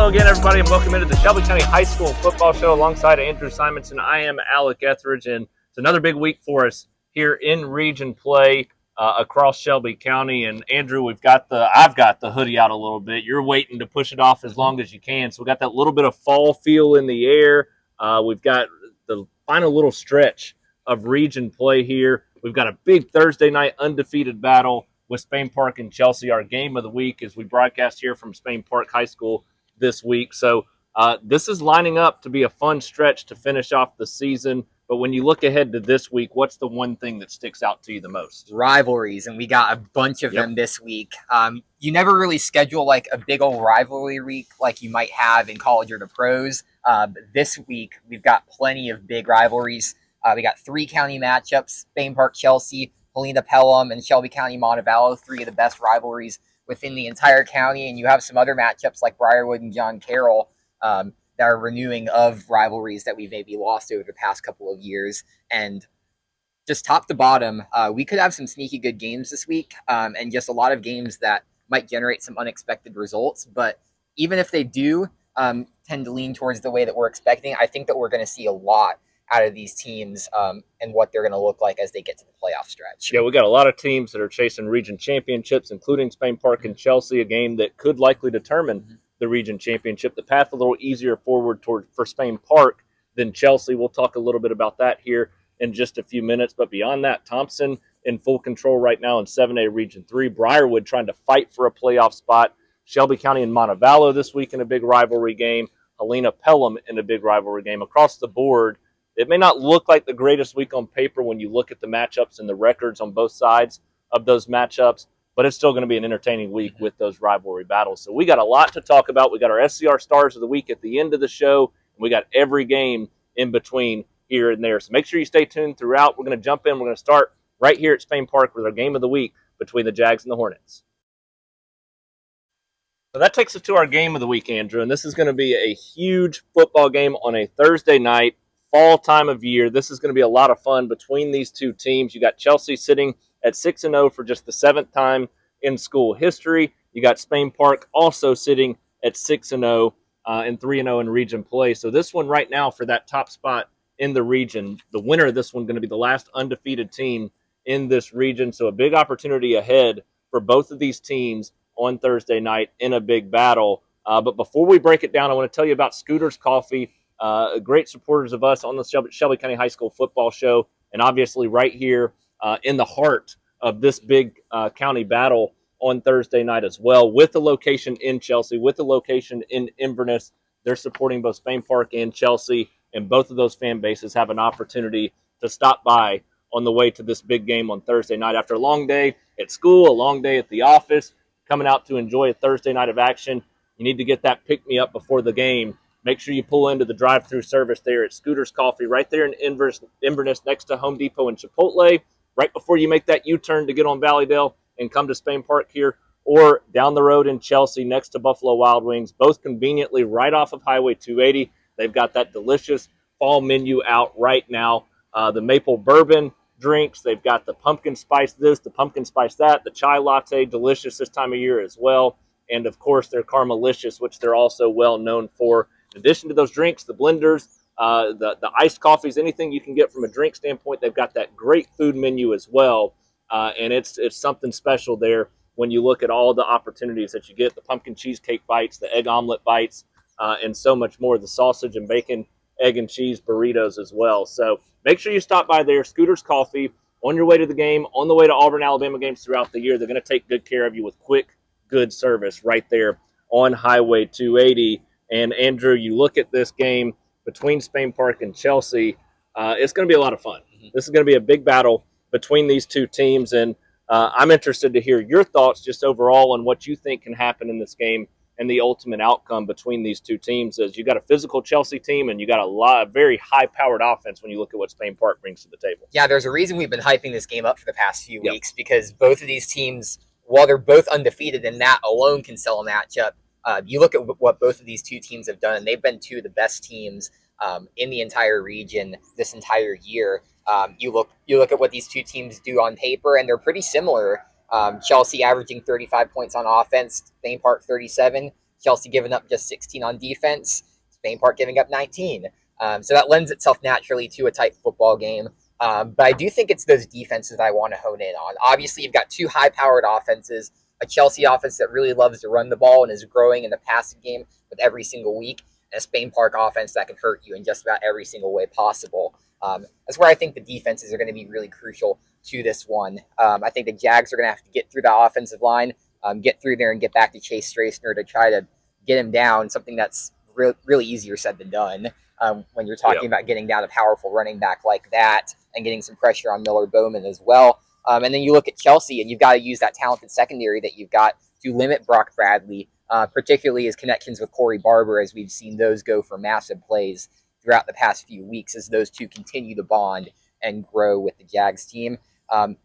Hello again, everybody, and welcome into the Shelby County High School Football Show alongside Andrew Simonson. I am Alec Etheridge, and it's another big week for us here in region play across Shelby County. And Andrew, I've got the hoodie out a little bit. You're waiting to push it off as long as you can. So we got that little bit of fall feel in the air. We've got the final little stretch of region play here. We've got a big Thursday night undefeated battle with Spain Park and Chelsea, our game of the week, as we broadcast here from Spain Park High School this week. So this is lining up to be a fun stretch to finish off the season. But when you look ahead to this week, what's the one thing that sticks out to you the most? Rivalries, and we got a bunch of them this week. You never really schedule like a big old rivalry week like you might have in college or the pros. But this week, we've got plenty of big rivalries. We got 3 county matchups: Spain Park, Chelsea, Helena, Pelham, and Shelby County, Montevallo, 3 of the best rivalries within the entire county. And you have some other matchups like Briarwood and Carroll that are renewing of rivalries that we've maybe lost over the past couple of years. And just top to bottom, we could have some sneaky good games this week, and just a lot of games that might generate some unexpected results. But even if they do tend to lean towards the way that we're expecting, I think that we're going to see a lot out of these teams and what they're going to look like as they get to the playoff stretch. Yeah, we got a lot of teams that are chasing region championships, including Spain Park and Chelsea, a game that could likely determine the region championship. The path a little easier forward for Spain Park than Chelsea. We'll talk a little bit about that here in just a few minutes. But beyond that, Thompson in full control right now in 7A Region 3. Briarwood trying to fight for a playoff spot. Shelby County and Montevallo this week in a big rivalry game. Helena, Pelham in a big rivalry game. Across the board, it may not look like the greatest week on paper when you look at the matchups and the records on both sides of those matchups, but it's still going to be an entertaining week with those rivalry battles. So we got a lot to talk about. We got our SCR Stars of the week at the end of the show, and we got every game in between here and there. So make sure you stay tuned throughout. We're going to jump in. We're going to start right here at Spain Park with our game of the week between the Jags and the Hornets. So that takes us to our game of the week, Andrew, and this is going to be a huge football game on a Thursday night. Fall time of year. This is going to be a lot of fun between these two teams. You got Chelsea sitting at 6-0 for just the 7th time in school history. You got Spain Park also sitting at 6-0 and 3-0 in region play. So this one right now for that top spot in the region, the winner of this one going to be the last undefeated team in this region. So a big opportunity ahead for both of these teams on Thursday night in a big battle. But before we break it down, I want to tell you about Scooter's Coffee. Great supporters of us on the Shelby County High School Football Show, and obviously right here in the heart of this big county battle on Thursday night as well, with the location in Chelsea, with the location in Inverness. They're supporting both Spain Park and Chelsea, and both of those fan bases have an opportunity to stop by on the way to this big game on Thursday night. After a long day at school, a long day at the office, coming out to enjoy a Thursday night of action, you need to get that pick-me-up before the game. Make sure you pull into the drive-thru service there at Scooter's Coffee, right there in Inverness, next to Home Depot and Chipotle, right before you make that U-turn to get on Valleydale and come to Spain Park here, or down the road in Chelsea next to Buffalo Wild Wings, both conveniently right off of Highway 280. They've got that delicious fall menu out right now. The maple bourbon drinks, they've got the pumpkin spice this, the pumpkin spice that, the chai latte, delicious this time of year as well. And, of course, their Caramelicious, which they're also well known for. In addition to those drinks, the blenders, the iced coffees, anything you can get from a drink standpoint, they've got that great food menu as well. And it's something special there when you look at all the opportunities that you get, the pumpkin cheesecake bites, the egg omelet bites, and so much more, the sausage and bacon, egg and cheese burritos as well. So make sure you stop by there, Scooter's Coffee, on your way to the game, on the way to Auburn, Alabama games throughout the year. They're going to take good care of you with quick, good service right there on Highway 280. And, Andrew, you look at this game between Spain Park and Chelsea, it's going to be a lot of fun. This is going to be a big battle between these two teams, and I'm interested to hear your thoughts just overall on what you think can happen in this game and the ultimate outcome between these two teams. As you got a physical Chelsea team and you got a very high-powered offense when you look at what Spain Park brings to the table. Yeah, there's a reason we've been hyping this game up for the past few weeks, because both of these teams, while they're both undefeated, and that alone can sell a matchup, you look at what both of these two teams have done, and they've been two of the best teams in the entire region this entire year. You look at what these two teams do on paper, and they're pretty similar. Chelsea averaging 35 points on offense, Spain Park 37. Chelsea giving up just 16 on defense, Spain Park giving up 19. So that lends itself naturally to a tight football game. But I do think it's those defenses that I want to hone in on. Obviously, you've got two high-powered offenses, a Chelsea offense that really loves to run the ball and is growing in the passing game with every single week, and a Spain Park offense that can hurt you in just about every single way possible. That's where I think the defenses are going to be really crucial to this one. I think the Jags are going to have to get through the offensive line, get through there and get back to Chase Straisner to try to get him down, something that's really easier said than done. When you're talking about getting down a powerful running back like that and getting some pressure on Miller Bowman as well. And then you look at Chelsea, and you've got to use that talented secondary that you've got to limit Brock Bradley, particularly his connections with Corey Barber, as we've seen those go for massive plays throughout the past few weeks as those two continue to bond and grow with the Jags team.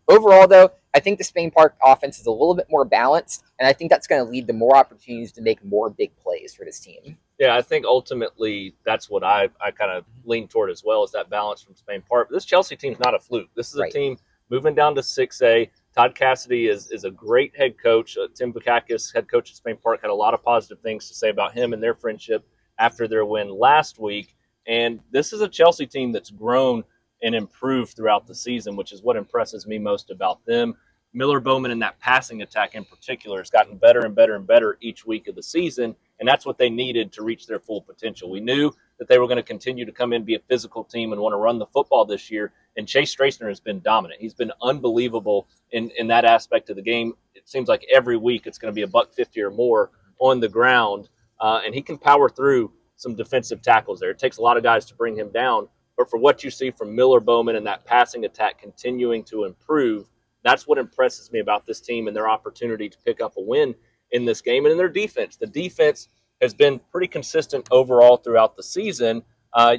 Overall, though, I think the Spain Park offense is a little bit more balanced, and I think that's going to lead to more opportunities to make more big plays for this team. Yeah, I think ultimately that's what I kind of lean toward as well, is that balance from Spain Park. But this Chelsea team's not a fluke. This is a team moving down to 6A. Todd Cassidy is a great head coach. Tim Bukakis, head coach at Spain Park, had a lot of positive things to say about him and their friendship after their win last week. And this is a Chelsea team that's grown and improved throughout the season, which is what impresses me most about them. Miller Bowman in that passing attack in particular has gotten better and better and better each week of the season, and that's what they needed to reach their full potential. We knew that they were going to continue to come in, be a physical team, and want to run the football this year, and Chase Straisner has been dominant. He's been unbelievable in that aspect of the game. It seems like every week it's going to be $150 or more on the ground, and he can power through some defensive tackles there. It takes a lot of guys to bring him down, but for what you see from Miller Bowman and that passing attack continuing to improve, that's what impresses me about this team and their opportunity to pick up a win in this game. And in their defense, the defense has been pretty consistent overall throughout the season.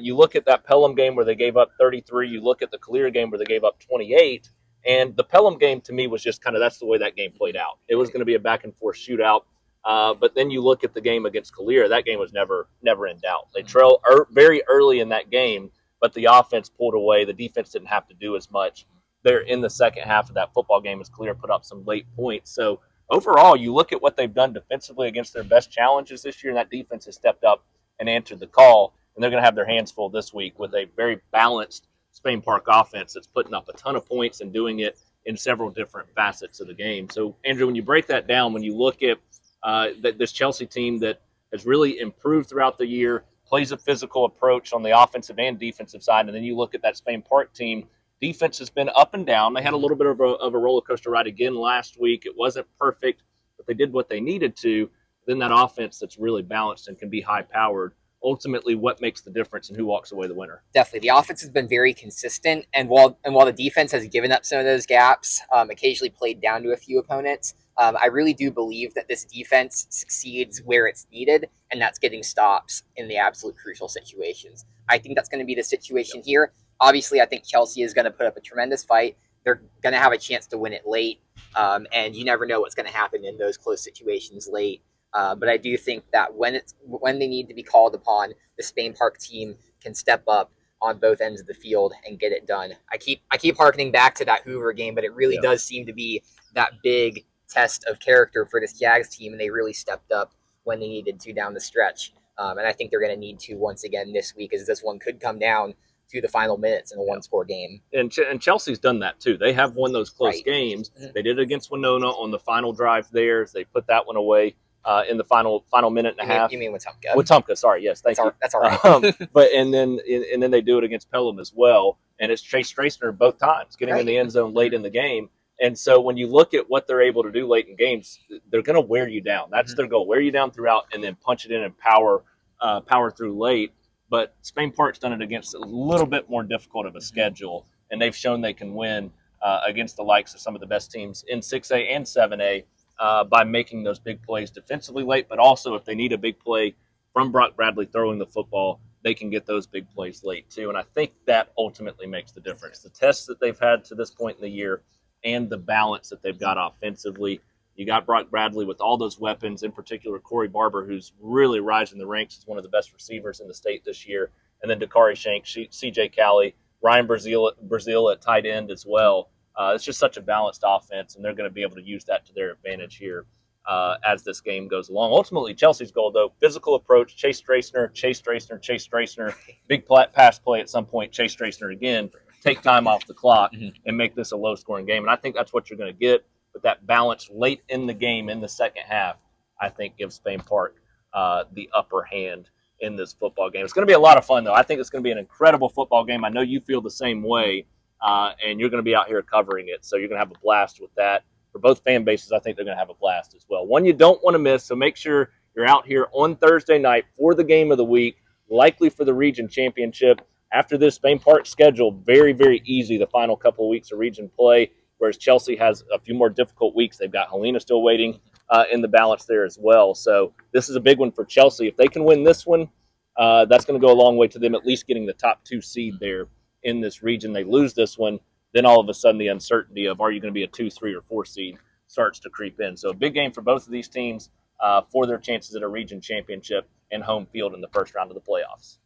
You look at that Pelham game where they gave up 33. You look at the Calera game where they gave up 28. And the Pelham game, to me, was just kind of that's the way that game played out. It was going to be a back-and-forth shootout. But then you look at the game against Calera, that game was never in doubt. They trailed very early in that game, but the offense pulled away. The defense didn't have to do as much there in the second half of that football game as Calera put up some late points. So overall, you look at what they've done defensively against their best challenges this year, and that defense has stepped up and answered the call, and they're going to have their hands full this week with a very balanced Spain Park offense that's putting up a ton of points and doing it in several different facets of the game. So, Andrew, when you break that down, when you look at this Chelsea team that has really improved throughout the year, plays a physical approach on the offensive and defensive side, and then you look at that Spain Park team, defense has been up and down. They had a little bit of a roller coaster ride again last week. It wasn't perfect, but they did what they needed to. Then that offense that's really balanced and can be high-powered, ultimately what makes the difference and who walks away the winner. Definitely. The offense has been very consistent, and while the defense has given up some of those gaps, occasionally played down to a few opponents, I really do believe that this defense succeeds where it's needed, and that's getting stops in the absolute crucial situations. I think that's going to be the situation here. Obviously, I think Chelsea is going to put up a tremendous fight. They're going to have a chance to win it late, and you never know what's going to happen in those close situations late. But I do think that when they need to be called upon, the Spain Park team can step up on both ends of the field and get it done. I keep harkening back to that Hoover game, but it really does seem to be that big test of character for this Jags team, and they really stepped up when they needed to down the stretch. And I think they're going to need to once again this week, as this one could come down to the final minutes in a one-score game. And Chelsea's done that too. They have won those close games. Mm-hmm. They did it against Winona on the final drive there. They put that one away in the final minute and a half. You mean Wetumpka? Wetumpka, sorry, yes, thank you. That's all right. But then they do it against Pelham as well, and it's Chase Straisner both times getting in the end zone late in the game. And so when you look at what they're able to do late in games, they're going to wear you down. That's their goal: wear you down throughout, and then punch it in and power through late. But Spain Park's done it against a little bit more difficult of a schedule, and they've shown they can win against the likes of some of the best teams in 6A and 7A by making those big plays defensively late, but also if they need a big play from Brock Bradley throwing the football, they can get those big plays late too. And I think that ultimately makes the difference. The tests that they've had to this point in the year and the balance that they've got offensively. You got Brock Bradley with all those weapons, in particular Corey Barber, who's really rising the ranks as one of the best receivers in the state this year. And then Dakari Shanks, CJ Calley, Ryan Brazil at tight end as well. It's just such a balanced offense, and they're going to be able to use that to their advantage here as this game goes along. Ultimately, Chelsea's goal, though, physical approach, Chase Strasner, big pass play at some point, Chase Strasner again, take time off the clock and make this a low-scoring game. And I think that's what you're going to get. But that balance late in the game, in the second half, I think gives Spain Park the upper hand in this football game. It's going to be a lot of fun, though. I think it's going to be an incredible football game. I know you feel the same way, and you're going to be out here covering it. So you're going to have a blast with that. For both fan bases, I think they're going to have a blast as well. One you don't want to miss, so make sure you're out here on Thursday night for the game of the week, likely for the region championship. After this, Spain Park schedule, very, very easy the final couple of weeks of region play, whereas Chelsea has a few more difficult weeks. They've got Helena still waiting in the balance there as well. So this is a big one for Chelsea. If they can win this one, that's going to go a long way to them at least getting the top 2 seed there in this region. They lose this one, then all of a sudden the uncertainty of are you going to be a 2, 3, or 4 seed starts to creep in. So a big game for both of these teams for their chances at a region championship and home field in the first round of the playoffs.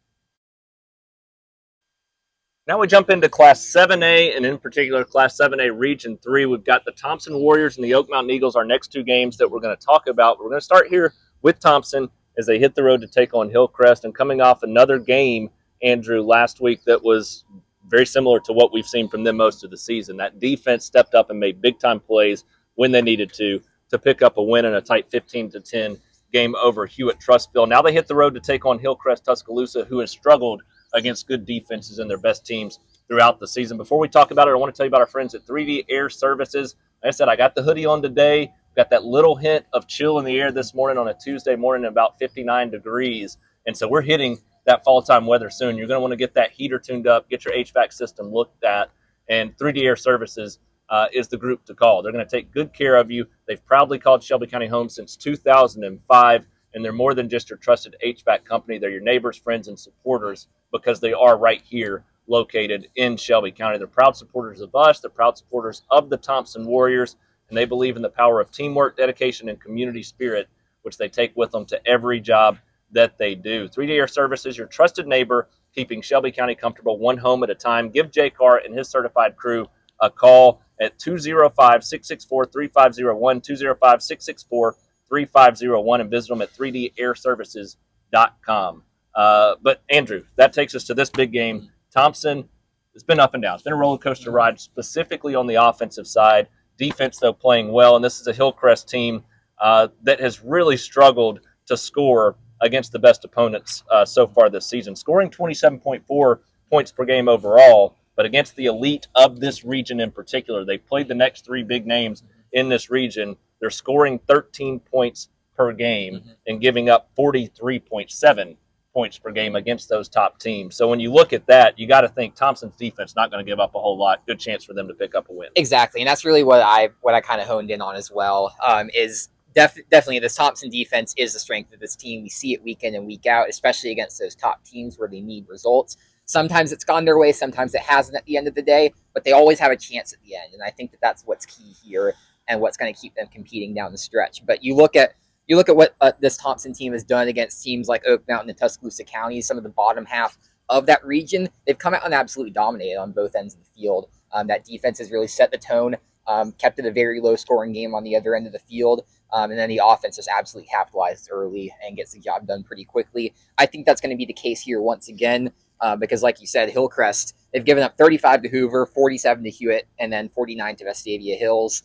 Now we jump into Class 7A, and in particular Class 7A Region 3. We've got the Thompson Warriors and the Oak Mountain Eagles, our next 2 games that we're going to talk about. We're going to start here with Thompson as they hit the road to take on Hillcrest, and coming off another game, Andrew, last week that was very similar to what we've seen from them most of the season. That defense stepped up and made big-time plays when they needed to pick up a win in a tight 15-10 game over Hewitt-Trussville. Now they hit the road to take on Hillcrest-Tuscaloosa, who has struggled against good defenses and their best teams throughout the season. Before we talk about it, I want to tell you about our friends at 3D Air Services. Like I said, I got the hoodie on today. Got that little hint of chill in the air this morning on a Tuesday morning, about 59 degrees. And so we're hitting that fall time weather soon. You're going to want to get that heater tuned up, get your HVAC system looked at, and 3D Air Services is the group to call. They're going to take good care of you. They've proudly called Shelby County home since 2005, and they're more than just your trusted HVAC company. They're your neighbors, friends, and supporters because they are right here located in Shelby County. They're proud supporters of us. They're proud supporters of the Thompson Warriors, and they believe in the power of teamwork, dedication, and community spirit, which they take with them to every job that they do. 3D Air Services, your trusted neighbor, keeping Shelby County comfortable one home at a time. Give Jay Carr and his certified crew a call at 205-664-3501, 205-664-3501, and visit them at 3dairservices.com. But, Andrew, that takes us to this big game. Thompson, it's been up and down. It's been a roller coaster ride, specifically on the offensive side. Defense, though, playing well, and this is a Hillcrest team that has really struggled to score against the best opponents so far this season, scoring 27.4 points per game overall, but against the elite of this region in particular. They've played the next 3 big names in this region. They're scoring 13 points per game and giving up 43.7 points per game against those top teams. So when you look at that, you got to think Thompson's defense not going to give up a whole lot. Good chance for them to pick up a win. Exactly, and that's really what I kind of honed in on as well, is definitely this Thompson defense is the strength of this team. We see it week in and week out, especially against those top teams where they need results. Sometimes it's gone their way, sometimes it hasn't at the end of the day, but they always have a chance at the end, and I think that that's what's key here and what's going to keep them competing down the stretch. But you look at what this Thompson team has done against teams like Oak Mountain and Tuscaloosa County, some of the bottom half of that region. They've come out and absolutely dominated on both ends of the field. That defense has really set the tone, kept it a very low-scoring game on the other end of the field, and then the offense just absolutely capitalizes early and gets the job done pretty quickly. I think that's going to be the case here once again, because like you said, Hillcrest, they've given up 35 to Hoover, 47 to Hewitt, and then 49 to Vestavia Hills.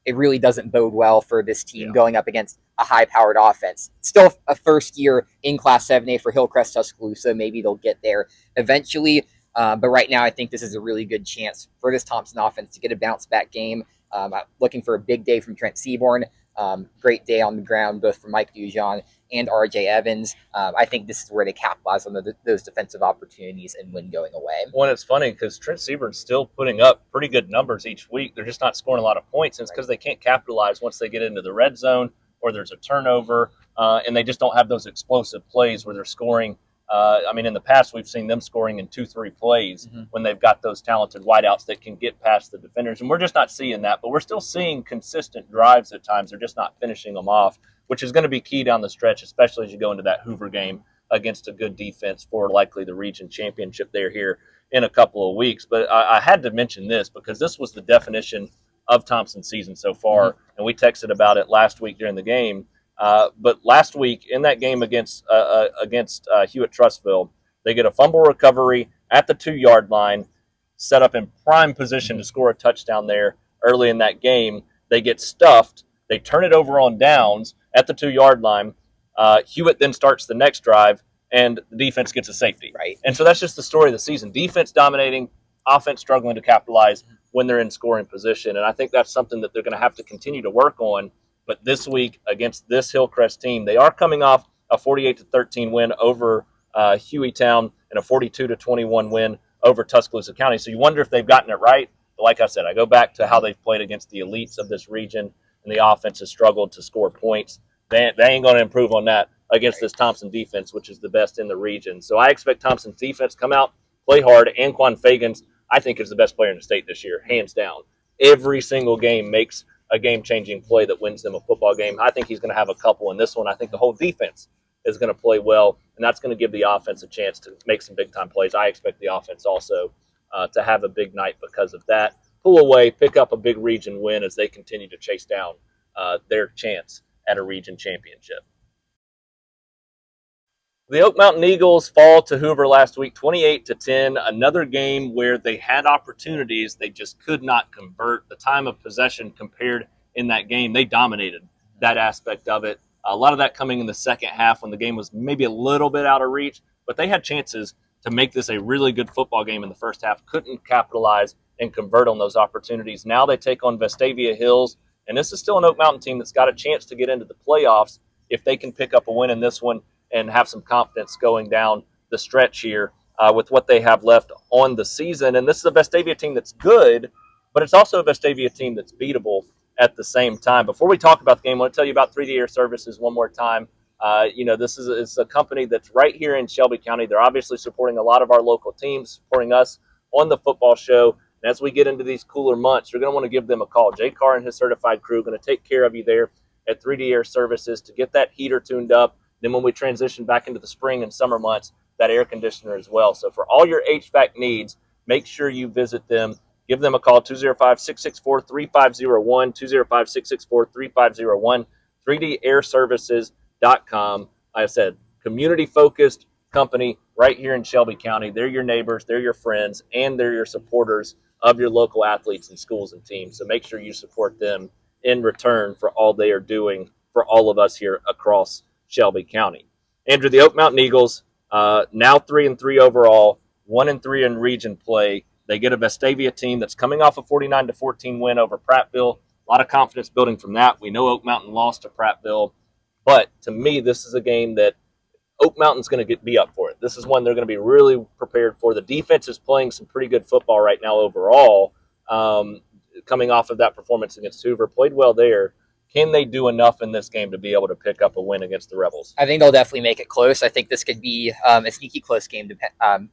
It really doesn't bode well for this team going up against a high-powered offense. Still a first year in Class 7A for Hillcrest-Tuscaloosa. Maybe they'll get there eventually. But right now, I think this is a really good chance for this Thompson offense to get a bounce-back game. Looking for a big day from Trent Seaborn. Great day on the ground, both from Mike Dujon and R.J. Evans. I think this is where they capitalize on those defensive opportunities and win going away. Well, it's funny because Trent Seaborn's still putting up pretty good numbers each week. They're just not scoring a lot of points, and it's because they can't capitalize once they get into the red zone or there's a turnover, and they just don't have those explosive plays where they're scoring. In the past, we've seen them scoring in 2-3 plays when they've got those talented wideouts that can get past the defenders. And we're just not seeing that, but we're still seeing consistent drives at times. They're just not finishing them off, which is going to be key down the stretch, especially as you go into that Hoover game against a good defense for likely the region championship there here in a couple of weeks. But I had to mention this because this was the definition of Thompson's season so far, and we texted about it last week during the game. But last week in that game against Hewitt-Trussville, they get a fumble recovery at the 2-yard line, set up in prime position to score a touchdown there early in that game. They get stuffed. They turn it over on downs at the 2-yard line. Hewitt then starts the next drive, and the defense gets a safety. Right. And so that's just the story of the season. Defense dominating, offense struggling to capitalize when they're in scoring position. And I think that's something that they're going to have to continue to work on. But this week against this Hillcrest team, they are coming off a 48-13 win over Hueytown and a 42-21 win over Tuscaloosa County. So you wonder if they've gotten it right. But like I said, I go back to how they've played against the elites of this region, and the offense has struggled to score points. They ain't going to improve on that against this Thompson defense, which is the best in the region. So I expect Thompson's defense to come out, play hard. Anquan Fagans, I think, is the best player in the state this year, hands down. Every single game makes a game-changing play that wins them a football game. I think he's going to have a couple in this one. I think the whole defense is going to play well, and that's going to give the offense a chance to make some big-time plays. I expect the offense also to have a big night because of that. Pull away, pick up a big region win as they continue to chase down their chance at a region championship. The Oak Mountain Eagles fall to Hoover last week, 28-10. Another game where they had opportunities, they just could not convert. The time of possession compared in that game, they dominated that aspect of it. A lot of that coming in the second half when the game was maybe a little bit out of reach, but they had chances to make this a really good football game in the first half. Couldn't capitalize and convert on those opportunities. Now they take on Vestavia Hills, and this is still an Oak Mountain team that's got a chance to get into the playoffs if they can pick up a win in this one and have some confidence going down the stretch here with what they have left on the season. And this is a Vestavia team that's good, but it's also a Vestavia team that's beatable at the same time. Before we talk about the game, I want to tell you about 3D Air Services one more time. This is a company that's right here in Shelby County. They're obviously supporting a lot of our local teams, supporting us on the football show. And as we get into these cooler months, you're going to want to give them a call. Jay Carr and his certified crew are going to take care of you there at 3D Air Services to get that heater tuned up. Then when we transition back into the spring and summer months, that air conditioner as well. So for all your HVAC needs, make sure you visit them. Give them a call, 205-664-3501, 205-664-3501, 3dairservices.com. Like I said, community-focused company right here in Shelby County. They're your neighbors, they're your friends, and they're your supporters of your local athletes and schools and teams. So make sure you support them in return for all they are doing for all of us here across Shelby County. Andrew, the Oak Mountain Eagles, now 3-3 overall, 1-3 in region play. They get a Vestavia team that's coming off a 49-14 win over Prattville. A lot of confidence building from that. We know Oak Mountain lost to Prattville, but to me, this is a game that Oak Mountain's going to be up for it. This is one they're going to be really prepared for. The defense is playing some pretty good football right now overall, coming off of that performance against Hoover. Played well there. Can they do enough in this game to be able to pick up a win against the Rebels? I think they'll definitely make it close. I think this could be a sneaky close game,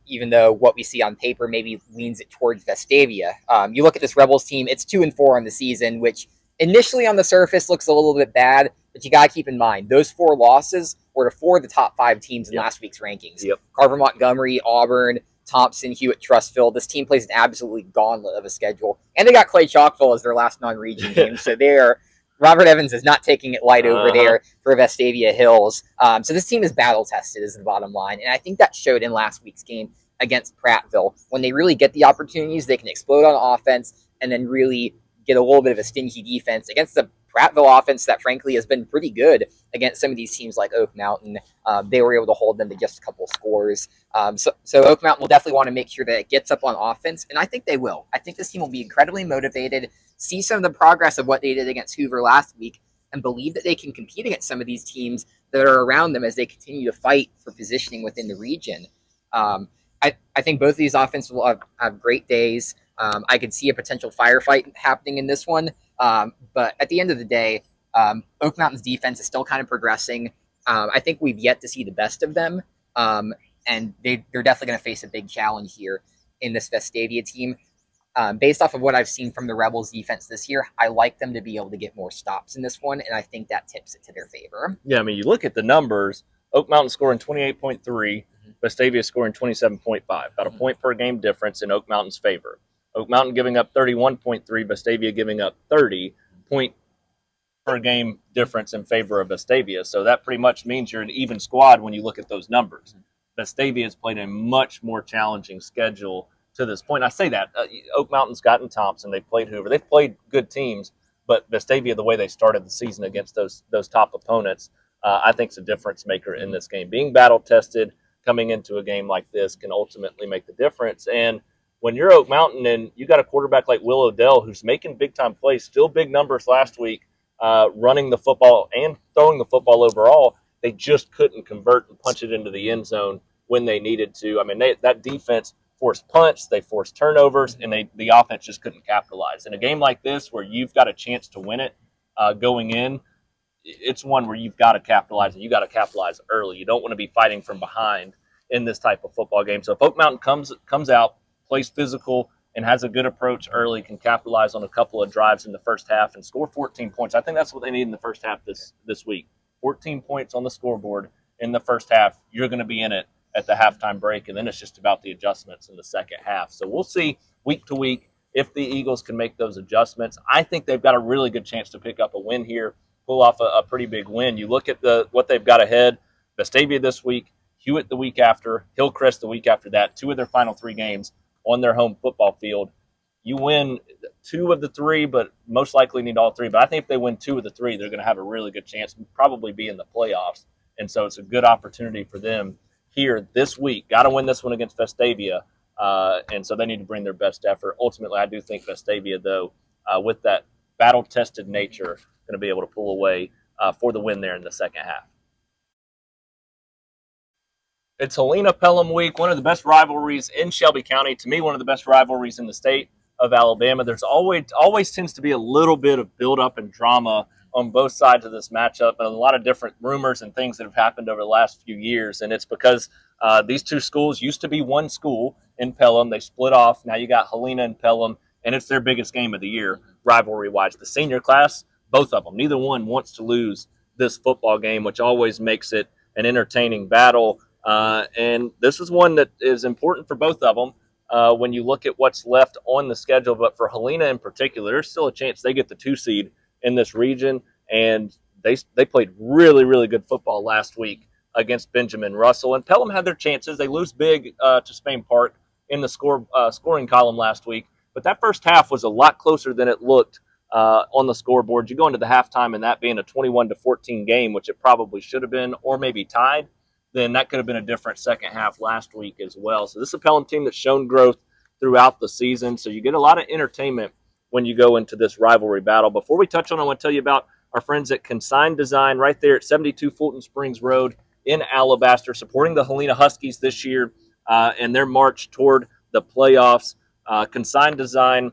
even though what we see on paper maybe leans it towards Vestavia. You look at this Rebels team, it's 2-4 on the season, which initially on the surface looks a little bit bad, but you got to keep in mind, those 4 losses were to 4 of the top 5 teams in last week's rankings. Carver Montgomery, Auburn, Thompson, Hewitt-Trussville. This team plays an absolutely gauntlet of a schedule. And they got Clay Chalkville as their last non-region game, so they're Robert Evans is not taking it light over there for Vestavia Hills. So this team is battle-tested is the bottom line. And I think that showed in last week's game against Prattville. When they really get the opportunities, they can explode on offense and then really get a little bit of a stingy defense against the Prattville offense that, frankly, has been pretty good against some of these teams like Oak Mountain. They were able to hold them to just a couple scores. So Oak Mountain will definitely want to make sure that it gets up on offense, and I think they will. I think this team will be incredibly motivated, see some of the progress of what they did against Hoover last week, and believe that they can compete against some of these teams that are around them as they continue to fight for positioning within the region. I think both of these offenses will have great days. I could see a potential firefight happening in this one. But at the end of the day, Oak Mountain's defense is still kind of progressing. I think we've yet to see the best of them. And they're definitely going to face a big challenge here in this Vestavia team. Based off of what I've seen from the Rebels defense this year, I like them to be able to get more stops in this one, and I think that tips it to their favor. Yeah, I mean, you look at the numbers, Oak Mountain scoring 28.3, Vestavia scoring 27.5, about a point per game difference in Oak Mountain's favor. Oak Mountain giving up 31.3, Vestavia giving up 30 point per game difference in favor of Vestavia. So that pretty much means you're an even squad when you look at those numbers. Vestavia has played a much more challenging schedule to this point. I say that Oak Mountain's gotten Thompson, they've played Hoover, they've played good teams, but Vestavia, the way they started the season against those top opponents, I think is a difference maker in this game. Being battle tested coming into a game like this can ultimately make the difference. And when you're Oak Mountain and you got a quarterback like Will Odell who's making big time plays, still big numbers last week, running the football and throwing the football overall, they just couldn't convert and punch it into the end zone when they needed to. I mean, that defense forced punts, they forced turnovers, and the offense just couldn't capitalize. In a game like this where you've got a chance to win it going in, it's one where you've got to capitalize, and you got to capitalize early. You don't want to be fighting from behind in this type of football game. So if Oak Mountain comes out, plays physical, and has a good approach early, can capitalize on a couple of drives in the first half and score 14 points. I think that's what they need in the first half this week. 14 points on the scoreboard in the first half. You're going to be in it at the halftime break, and then it's just about the adjustments in the second half. So we'll see week to week if the Eagles can make those adjustments. I think they've got a really good chance to pick up a win here, pull off a pretty big win. You look at what they've got ahead: Vestavia this week, Hewitt the week after, Hillcrest the week after that. 2 of their final 3 games on their home football field. You win 2 of the 3, but most likely need all 3. But I think if they win 2 of the 3, they're going to have a really good chance, probably be in the playoffs. And so it's a good opportunity for them here this week. Got to win this one against Vestavia. And so they need to bring their best effort. Ultimately, I do think Vestavia, though, with that battle-tested nature, going to be able to pull away for the win there in the second half. It's Helena Pelham week, one of the best rivalries in Shelby County. To me, one of the best rivalries in the state of Alabama. There's always tends to be a little bit of build-up and drama on both sides of this matchup, and a lot of different rumors and things that have happened over the last few years. And it's because these 2 schools used to be one school in Pelham. They split off. Now you got Helena and Pelham, and it's their biggest game of the year, rivalry-wise. The senior class, both of them, neither one wants to lose this football game, which always makes it an entertaining battle. And this is one that is important for both of them when you look at what's left on the schedule. But for Helena in particular, there's still a chance they get the 2 seed in this region. And they played really, really good football last week against Benjamin Russell. And Pelham had their chances. They lose big to Spain Park in the scoring column last week. But that first half was a lot closer than it looked on the scoreboard. You go into the halftime and that being a 21-14 game, which it probably should have been, or maybe tied, then that could have been a different second half last week as well. So this is a Pelham team that's shown growth throughout the season. So you get a lot of entertainment when you go into this rivalry battle. Before we touch on, I want to tell you about our friends at Consign Design right there at 72 Fulton Springs Road in Alabaster, supporting the Helena Huskies this year and their march toward the playoffs. Consign Design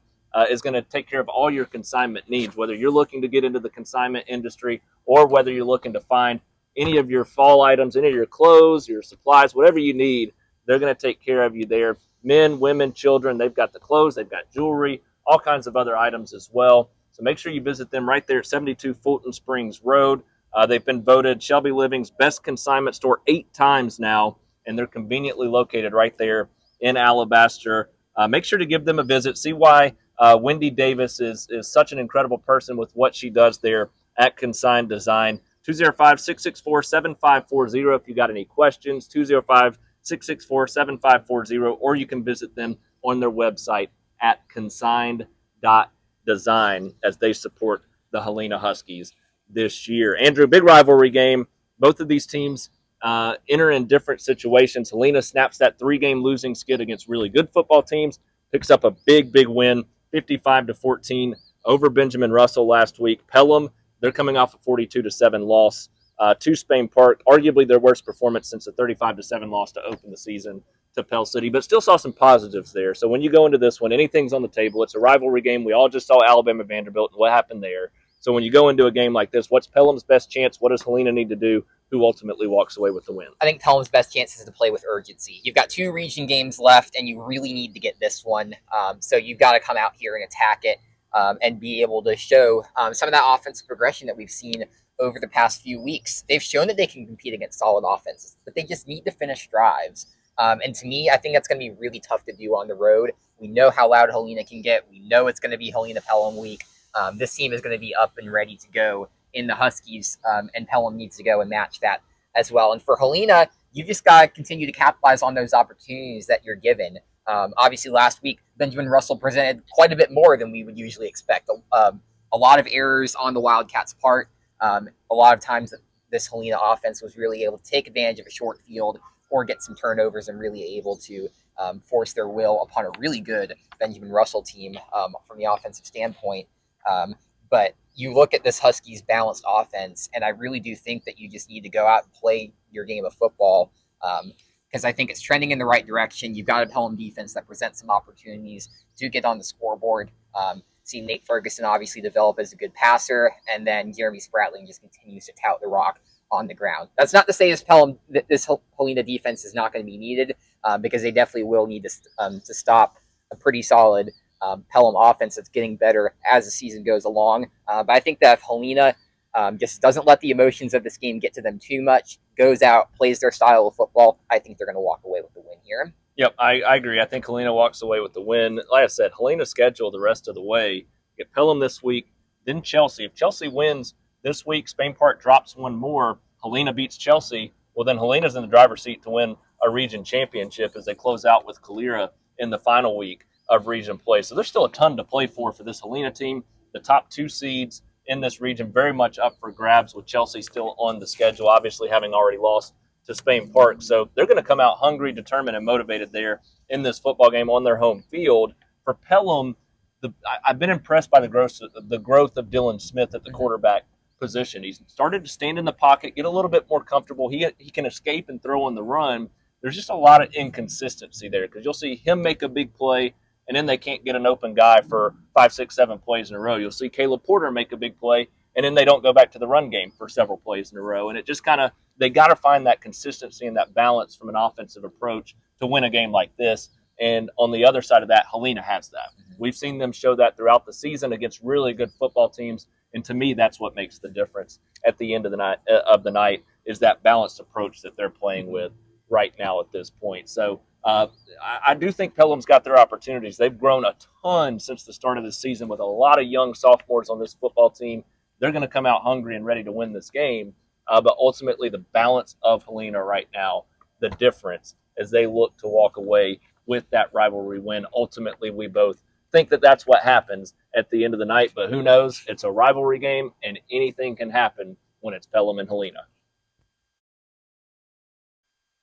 is going to take care of all your consignment needs, whether you're looking to get into the consignment industry or whether you're looking to find any of your fall items, any of your clothes, your supplies, whatever you need, they're going to take care of you there. Men, women, children, they've got the clothes, they've got jewelry, all kinds of other items as well. So make sure you visit them right there at 72 Fulton Springs Road. They've been voted Shelby Living's best consignment store 8 times now, and they're conveniently located right there in Alabaster. Make sure to give them a visit. See why Wendy Davis is such an incredible person with what she does there at Consign Design. 205-664-7540 if you got any questions, 205-664-7540, or you can visit them on their website at consigned.design as they support the Helena Huskies this year. Andrew, big rivalry game. Both of these teams enter in different situations. Helena snaps that 3-game losing skid against really good football teams, picks up a big win, 55-14 over Benjamin Russell last week. Pelham, they're coming off a 42-7 loss to Spain Park, arguably their worst performance since the 35-7 loss to open the season to Pell City, but still saw some positives there. So when you go into this one, anything's on the table. It's a rivalry game. We all just saw Alabama-Vanderbilt and what happened there. So when you go into a game like this, what's Pelham's best chance? What does Helena need to do? Who ultimately walks away with the win? I think Pelham's best chance is to play with urgency. You've got 2 region games left, and you really need to get this one. So you've got to come out here and attack it. And be able to show some of that offensive progression that we've seen over the past few weeks. They've shown that they can compete against solid offenses, but they just need to finish drives. And to me, I think that's going to be really tough to do on the road. We know how loud Helena can get. We know it's going to be Helena Pelham week. This team is going to be up and ready to go in the Huskies, and Pelham needs to go and match that as well. And for Helena, you just got to continue to capitalize on those opportunities that you're given. Obviously, last week, Benjamin Russell presented quite a bit more than we would usually expect. A lot of errors on the Wildcats' part. A lot of times this Helena offense was really able to take advantage of a short field or get some turnovers and really able to force their will upon a really good Benjamin Russell team from the offensive standpoint. But you look at this Huskies balanced offense, and I really do think that you just need to go out and play your game of football, because I think it's trending in the right direction. You've got a Pelham defense that presents some opportunities to get on the scoreboard. See Nate Ferguson obviously develop as a good passer, and then Jeremy Spratling just continues to tout the rock on the ground. That's not to say this Helena defense is not going to be needed, because they definitely will need to stop a pretty solid Pelham offense that's getting better as the season goes along. But I think that if Helena just doesn't let the emotions of this game get to them too much, goes out, plays their style of football, I think they're going to walk away with the win here. Yep, I agree. I think Helena walks away with the win. Like I said, Helena's schedule the rest of the way. Get Pelham this week, then Chelsea. If Chelsea wins this week, Spain Park drops one more, Helena beats Chelsea, well, then Helena's in the driver's seat to win a region championship as they close out with Calera in the final week of region play. So there's still a ton to play for this Helena team. The top two seeds in this region very much up for grabs, with Chelsea still on the schedule, obviously having already lost to Spain Park. So they're going to come out hungry, determined, and motivated there in this football game on their home field. For Pelham, I've been impressed by the growth of Dylan Smith at the quarterback position. He's started to stand in the pocket, get a little bit more comfortable. He can escape and throw on the run. There's just a lot of inconsistency there, because you'll see him make a big play, and then they can't get an open guy for 5, 6, 7 plays in a row. You'll see Caleb Porter make a big play, and then they don't go back to the run game for several plays in a row. And it just kind of, they got to find that consistency and that balance from an offensive approach to win a game like this. And on the other side of that, Helena has that. We've seen them show that throughout the season against really good football teams. And to me, that's what makes the difference at the end of the night is that balanced approach that they're playing with right now at this point. So I do think Pelham's got their opportunities. They've grown a ton since the start of the season with a lot of young sophomores on this football team. They're going to come out hungry and ready to win this game. But ultimately, the balance of Helena right now, the difference as they look to walk away with that rivalry win. Ultimately, we both think that that's what happens at the end of the night. But who knows? It's a rivalry game, and anything can happen when it's Pelham and Helena.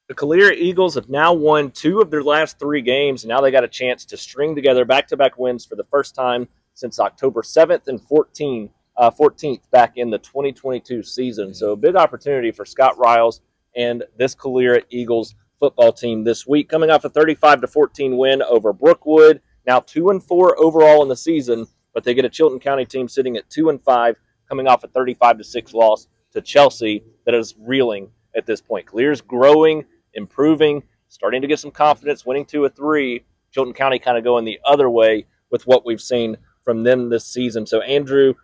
The Calera Eagles have now won 2 of their last 3 games, and now they got a chance to string together back-to-back wins for the first time since October 7th and 14th back in the 2022 season. So a big opportunity for Scott Riles and this Calera Eagles football team this week, coming off a 35-14 win over Brookwood. Now 2-4 overall in the season, but they get a Chilton County team sitting at 2-5, coming off a 35-6 loss to Chelsea that is reeling at this point. Calera's growing, improving, starting to get some confidence, winning 2 of 3. Chilton County kind of going the other way with what we've seen from them this season. So, Andrew,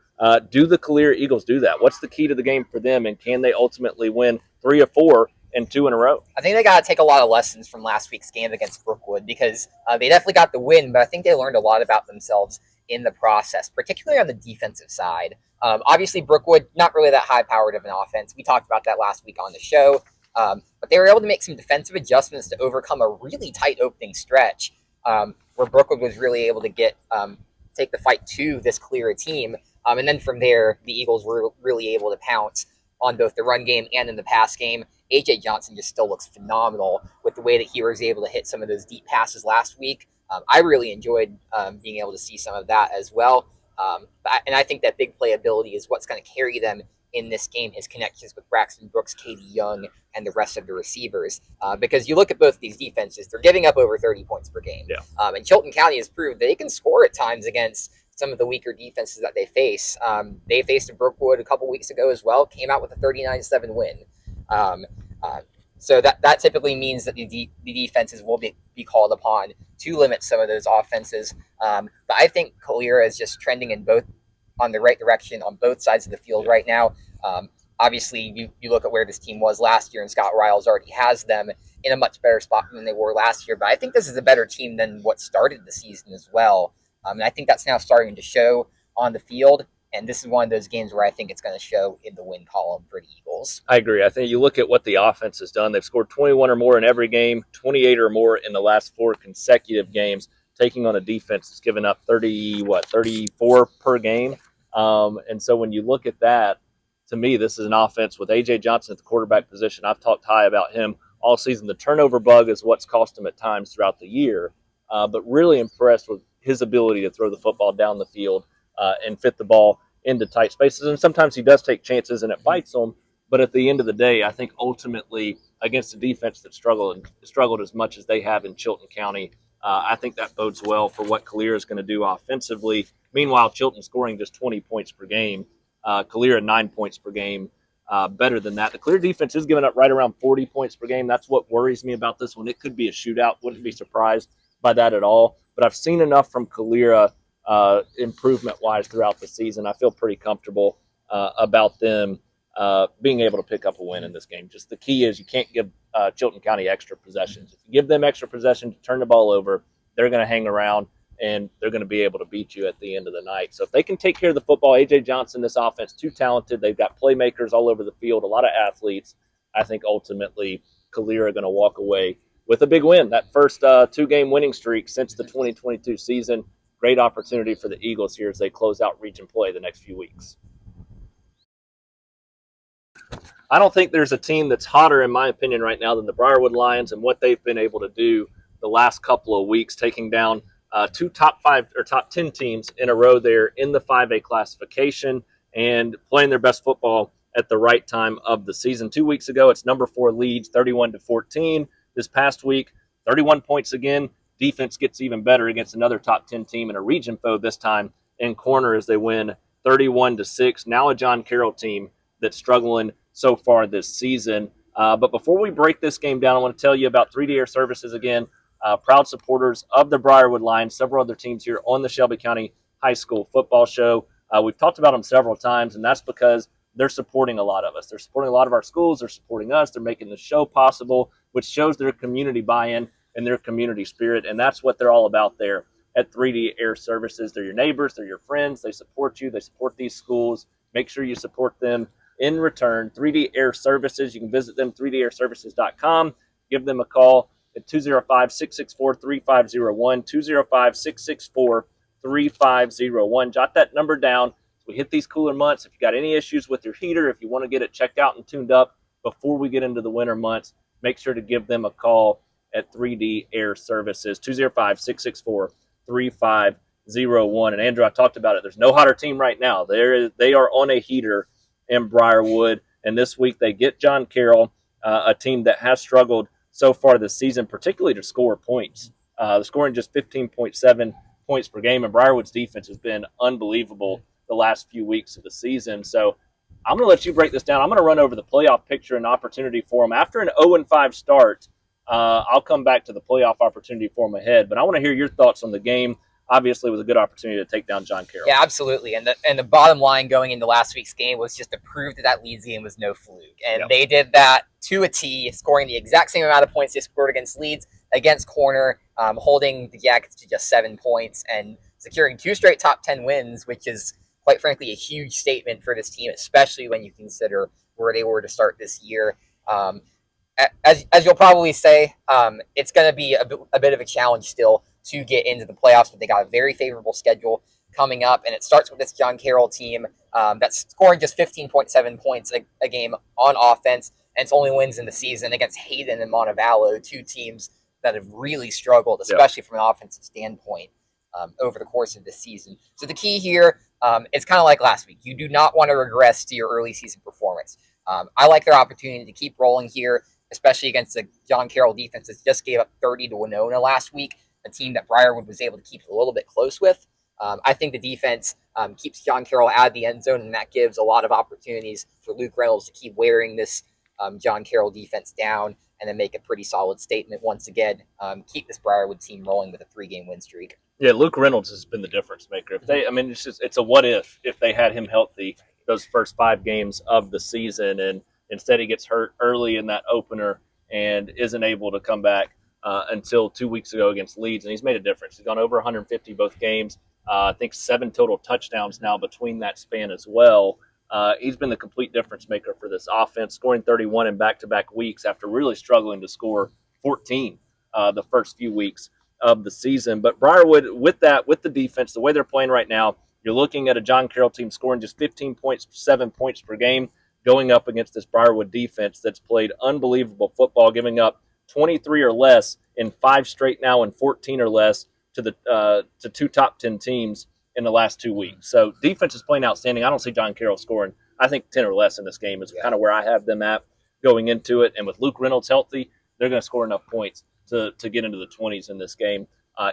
do the Calera Eagles do that? What's the key to the game for them, and can they ultimately win 3 of 4 and 2 in a row? I think they got to take a lot of lessons from last week's game against Brookwood, because they definitely got the win, but I think they learned a lot about themselves in the process, particularly on the defensive side. Obviously, Brookwood, not really that high-powered of an offense. We talked about that last week on the show. But they were able to make some defensive adjustments to overcome a really tight opening stretch, where Brookwood was really able to take the fight to this Calera team. And then from there, the Eagles were really able to pounce on both the run game and in the pass game. A.J. Johnson just still looks phenomenal with the way that he was able to hit some of those deep passes last week. I really enjoyed being able to see some of that as well. And I think that big playability is what's going to carry them in this game, his connections with Braxton Brooks, Katie Young, and the rest of the receivers. Because you look at both these defenses, they're giving up over 30 points per game. Yeah. And Chilton County has proved that they can score at times against some of the weaker defenses that they face. They faced a Brookwood a couple weeks ago as well, came out with a 39-7 win. So that typically means that the defenses will be called upon to limit some of those offenses. But I think Calera is just trending on the right direction on both sides of the field right now. Obviously, you look at where this team was last year, and Scott Riles already has them in a much better spot than they were last year. But I think this is a better team than what started the season as well. And I think that's now starting to show on the field. And this is one of those games where I think it's going to show in the win column for the Eagles. I agree. I think you look at what the offense has done. They've scored 21 or more in every game, 28 or more in the last 4 consecutive games, taking on a defense that's given up 34 per game. And so when you look at that, to me, this is an offense with A.J. Johnson at the quarterback position. I've talked high about him all season. The turnover bug is what's cost him at times throughout the year, but really impressed with his ability to throw the football down the field and fit the ball into tight spaces. And sometimes he does take chances and it bites him. But at the end of the day, I think ultimately against a defense that struggled as much as they have in Chilton County, I think that bodes well for what Calera is going to do offensively. Meanwhile, Chilton scoring just 20 points per game. Calera 9 points per game, better than that. The Calera defense is giving up right around 40 points per game. That's what worries me about this one. It could be a shootout. Wouldn't be surprised by that at all. But I've seen enough from Calera improvement-wise throughout the season. I feel pretty comfortable about them being able to pick up a win in this game. Just the key is you can't give Chilton County extra possessions. If you give them extra possessions to turn the ball over, they're going to hang around and they're going to be able to beat you at the end of the night. So if they can take care of the football, A.J. Johnson, this offense, too talented. They've got playmakers all over the field, a lot of athletes. I think ultimately Calera are going to walk away with a big win. That first 2-game winning streak since the 2022 season. Great opportunity for the Eagles here as they close out region play the next few weeks. I don't think there's a team that's hotter, in my opinion, right now than the Briarwood Lions and what they've been able to do the last couple of weeks, taking down 2 top 5 or top 10 teams in a row there in the 5A classification and playing their best football at the right time of the season. 2 weeks ago, it's number 4 Leeds, 31-14. This past week, 31 points again. Defense gets even better against another top 10 team in a region foe this time in Corner as they win 31-6. Now a John Carroll team that's struggling so far this season. But before we break this game down, I want to tell you about 3D Air Services again. Proud supporters of the Briarwood Lions, several other teams here on the Shelby County High School football show. We've talked about them several times, and that's because they're supporting a lot of us. They're supporting a lot of our schools. They're supporting us. They're making the show possible, which shows their community buy-in and their community spirit, and that's what they're all about there at 3D Air Services. They're your neighbors. They're your friends. They support you. They support these schools. Make sure you support them in return. 3D Air Services. You can visit them, 3dairservices.com. Give them a call at 205-664-3501, 205-664-3501. Jot that number down. As we hit these cooler months, if you got any issues with your heater, if you want to get it checked out and tuned up before we get into the winter months, make sure to give them a call at 3D Air Services, 205-664-3501. And Andrew, I talked about it. There's no hotter team right now. They are on a heater in Briarwood, and this week they get John Carroll, a team that has struggled so far this season, particularly to score points. Scoring just 15.7 points per game, and Briarwood's defense has been unbelievable the last few weeks of the season. So I'm going to let you break this down. I'm going to run over the playoff picture and opportunity for them. After an 0-5 start, I'll come back to the playoff opportunity for them ahead, but I want to hear your thoughts on the game. Obviously, it was a good opportunity to take down John Carroll. Yeah, absolutely. And the bottom line going into last week's game was just to prove that Leeds game was no fluke. And They did that to a T, scoring the exact same amount of points they scored against Leeds, against Corner, holding the Jackets to just 7 points and securing 2 straight top 10 wins, which is, quite frankly, a huge statement for this team, especially when you consider where they were to start this year. As you'll probably say, it's going to be a bit of a challenge still to get into the playoffs, but they got a very favorable schedule coming up, and it starts with this John Carroll team that's scoring just 15.7 points a game on offense, and it's only wins in the season against Hayden and Montevallo, 2 teams that have really struggled, especially from an offensive standpoint over the course of this season. So the key here, it's kind of like last week. You do not want to regress to your early season performance. I like their opportunity to keep rolling here, especially against the John Carroll defense that just gave up 30 to Winona last week, a team that Briarwood was able to keep a little bit close with. I think the defense keeps John Carroll out of the end zone, and that gives a lot of opportunities for Luke Reynolds to keep wearing this John Carroll defense down and then make a pretty solid statement once again. Keep this Briarwood team rolling with a 3-game win streak. Yeah, Luke Reynolds has been the difference maker. It's a what if they had him healthy those first 5 games of the season, and instead he gets hurt early in that opener and isn't able to come back until 2 weeks ago against Leeds, and he's made a difference. He's gone over 150 both games. I think 7 total touchdowns now between that span as well. He's been the complete difference maker for this offense, scoring 31 in back-to-back weeks after really struggling to score 14 the first few weeks of the season. But Briarwood, with the defense, the way they're playing right now, you're looking at a John Carroll team scoring just 15.7 points per game, going up against this Briarwood defense that's played unbelievable football, giving up 23 or less in 5 straight now and 14 or less to 2 top 10 teams in the last 2 weeks. So defense is playing outstanding. I don't see John Carroll scoring, I think, 10 or less in this game is kind of where I have them at going into it. And with Luke Reynolds healthy, they're going to score enough points to get into the 20s in this game,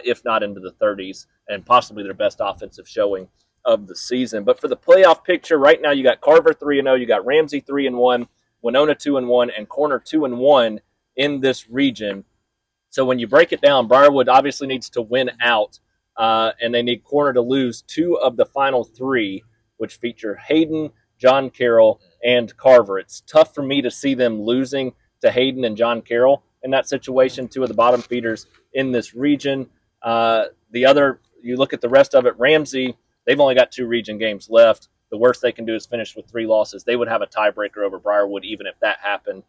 if not into the 30s, and possibly their best offensive showing of the season. But for the playoff picture, right now you got Carver 3-0, you got Ramsey 3-1, Winona 2-1, and Corner 2-1 in this region. So when you break it down, Briarwood obviously needs to win out, and they need Corner to lose 2 of the final 3, which feature Hayden, John Carroll, and Carver. It's tough for me to see them losing to Hayden and John Carroll in that situation, 2 of the bottom feeders in this region. You look at the rest of it, Ramsey, they've only got 2 region games left. The worst they can do is finish with 3 losses. They would have a tiebreaker over Briarwood even if that happened,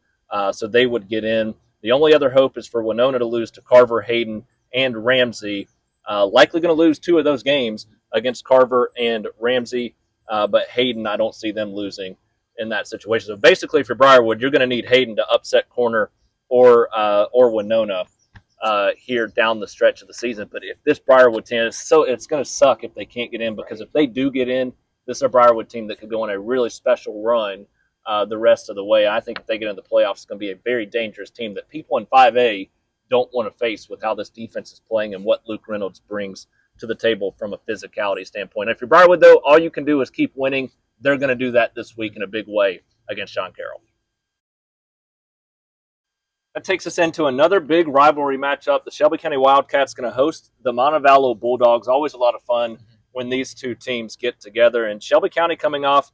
so they would get in. The only other hope is for Winona to lose to Carver, Hayden, and Ramsey. Likely going to lose 2 of those games against Carver and Ramsey, but Hayden, I don't see them losing in that situation. So basically for Briarwood, you're going to need Hayden to upset Corner or Winona here down the stretch of the season. But if this Briarwood team it's going to suck if they can't get in, because if they do get in, this is a Briarwood team that could go on a really special run the rest of the way. I think if they get into the playoffs, it's going to be a very dangerous team that people in 5A don't want to face with how this defense is playing and what Luke Reynolds brings to the table from a physicality standpoint. If you're Briarwood, though, all you can do is keep winning. They're going to do that this week in a big way against John Carroll. That takes us into another big rivalry matchup. The Shelby County Wildcats going to host the Montevallo Bulldogs. Always a lot of fun when these 2 teams get together. And Shelby County coming off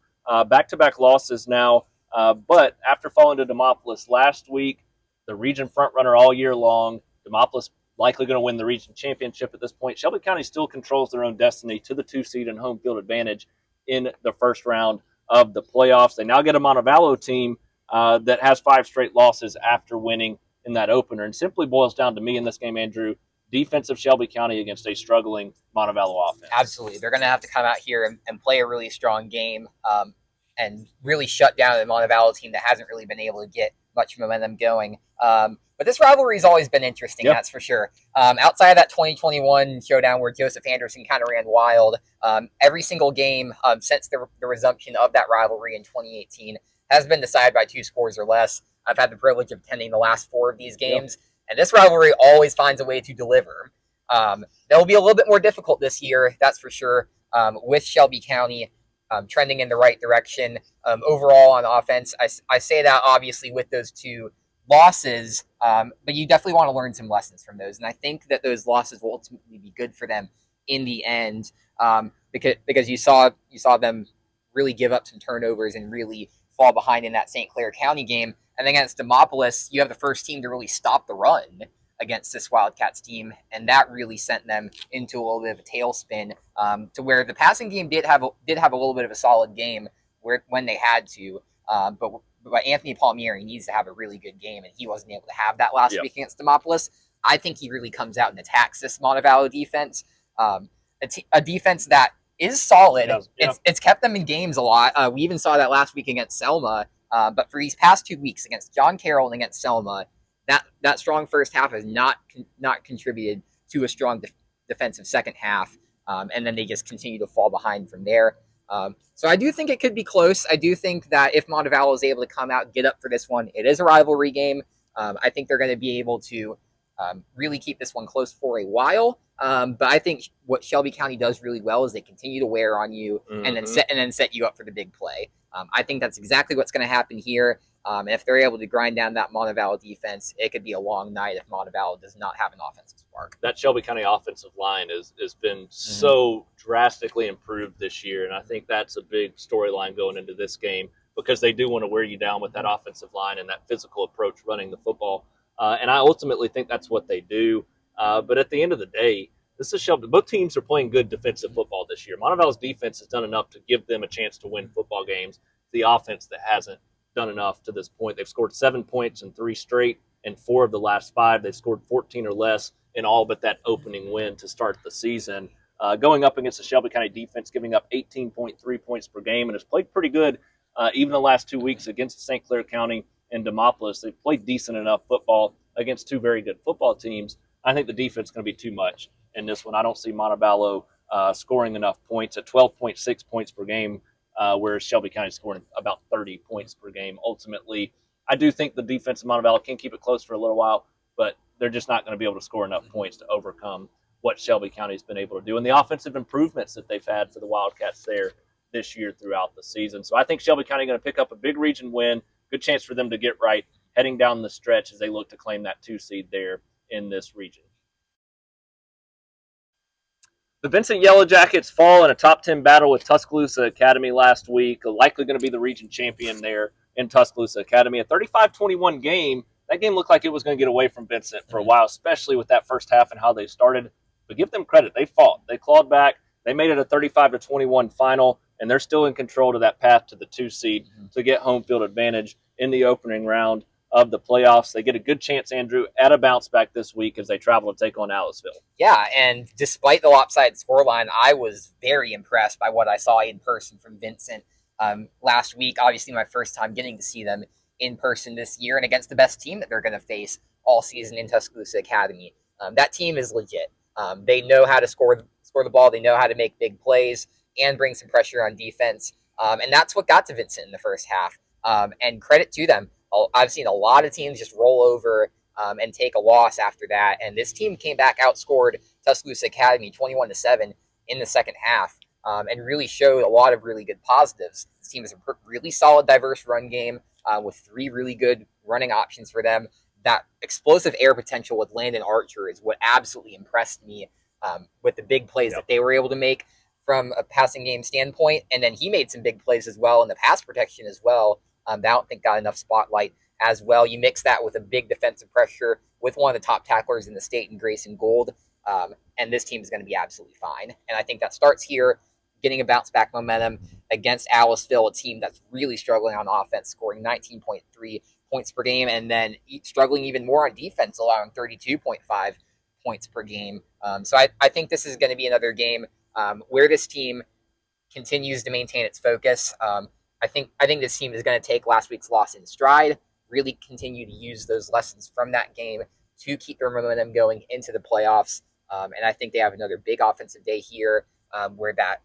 back-to-back losses now, but after falling to Demopolis last week, the region frontrunner all year long, Demopolis likely going to win the region championship at this point. Shelby County still controls their own destiny to the 2 seed and home field advantage in the first round of the playoffs. They now get a Montevallo team that has 5 straight losses after winning in that opener. And simply boils down to me in this game, Andrew, defensive Shelby County against a struggling Montevallo offense. Absolutely. They're going to have to come out here and play a really strong game and really shut down the Montevallo team that hasn't really been able to get much momentum going. But this rivalry has always been interesting, that's for sure. Outside of that 2021 showdown where Joseph Anderson kind of ran wild, every single game since the resumption of that rivalry in 2018 has been decided by 2 scores or less. I've had the privilege of attending the last 4 of these games, and this rivalry always finds a way to deliver. That'll be a little bit more difficult this year, that's for sure, with Shelby County trending in the right direction overall on offense. I say that obviously with those 2 losses, but you definitely want to learn some lessons from those. And I think that those losses will ultimately be good for them in the end, because you saw them really give up some turnovers and really fall behind in that St. Clair County game. And then against Demopolis, you have the first team to really stop the run against this Wildcats team, and that really sent them into a little bit of a tailspin, to where the passing game did have a little bit of a solid game when they had to, but Anthony Palmieri needs to have a really good game, and he wasn't able to have that last week against Demopolis. I think he really comes out and attacks this Montevallo defense, a defense that is solid. It's kept them in games a lot. We even saw that last week against Selma, but for these past 2 weeks against John Carroll and against Selma, that strong first half has not contributed to a strong defensive second half, and then they just continue to fall behind from there. So I do think it could be close. I do think that if Montevallo is able to come out and get up for this one, it is a rivalry game. I think they're going to be able to really keep this one close for a while. But I think what Shelby County does really well is they continue to wear on you and then set you up for the big play. I think that's exactly what's going to happen here. And if they're able to grind down that Montevallo defense, it could be a long night if Montevallo does not have an offensive spark. That Shelby County offensive line has been so drastically improved this year, and I think that's a big storyline going into this game. because they do want to wear you down with that offensive line and that physical approach running the football. And I ultimately think that's what they do. But at the end of the day, this is Shelby. Both teams are playing good defensive football this year. Montevallo's defense has done enough to give them a chance to win football games. The offense that hasn't done enough to this point. They've scored 7 points in 3 straight, and 4 of the last 5. They've scored 14 or less in all but that opening win to start the season. Going up against the Shelby County defense, giving up 18.3 points per game, and has played pretty good even the last 2 weeks against St. Clair County and Demopolis. They've played decent enough football against 2 very good football teams. I think the defense is going to be too much in this one. I don't see Montevallo scoring enough points at 12.6 points per game, whereas Shelby County is scoring about 30 points per game. Ultimately, I do think the defense of Montevallo can keep it close for a little while, but they're just not going to be able to score enough points to overcome what Shelby County has been able to do and the offensive improvements that they've had for the Wildcats there this year throughout the season. So I think Shelby County going to pick up a big region win. Good chance for them to get right heading down the stretch as they look to claim that 2 seed there in this region. The Vincent Yellow Jackets fall in a top 10 battle with Tuscaloosa Academy last week. Likely going to be the region champion there in Tuscaloosa Academy. A 35-21 game. That game looked like it was going to get away from Vincent for a while, especially with that first half and how they started. But give them credit. They fought. They clawed back. They made it a 35-21 final, and they're still in control to that path to the 2 seed to get home field advantage in the opening round of the playoffs. They get a good chance, Andrew, at a bounce back this week as they travel to take on Aliceville. Yeah, and despite the lopsided scoreline, I was very impressed by what I saw in person from Vincent last week. Obviously, my first time getting to see them in person this year and against the best team that they're going to face all season in Tuscaloosa Academy. That team is legit. They know how to score the ball. They know how to make big plays and bring some pressure on defense. And that's what got to Vincent in the first half. And credit to them. I've seen a lot of teams just roll over and take a loss after that. And this team came back, outscored Tuscaloosa Academy 21-7 in the second half, and really showed a lot of really good positives. This team is a really solid, diverse run game with 3 really good running options for them. That explosive air potential with Landon Archer is what absolutely impressed me with the big plays that they were able to make from a passing game standpoint. And then he made some big plays as well in the pass protection as well. That I don't think got enough spotlight as well. You mix that with a big defensive pressure with one of the top tacklers in the state in Grayson Gold, and this team is going to be absolutely fine. And I think that starts here, getting a bounce back momentum against Aliceville, a team that's really struggling on offense, scoring 19.3 points per game, and then struggling even more on defense, allowing 32.5 points per game. So I think this is going to be another game where this team continues to maintain its focus. I think this team is going to take last week's loss in stride, really continue to use those lessons from that game to keep their momentum going into the playoffs. And I think they have another big offensive day here where that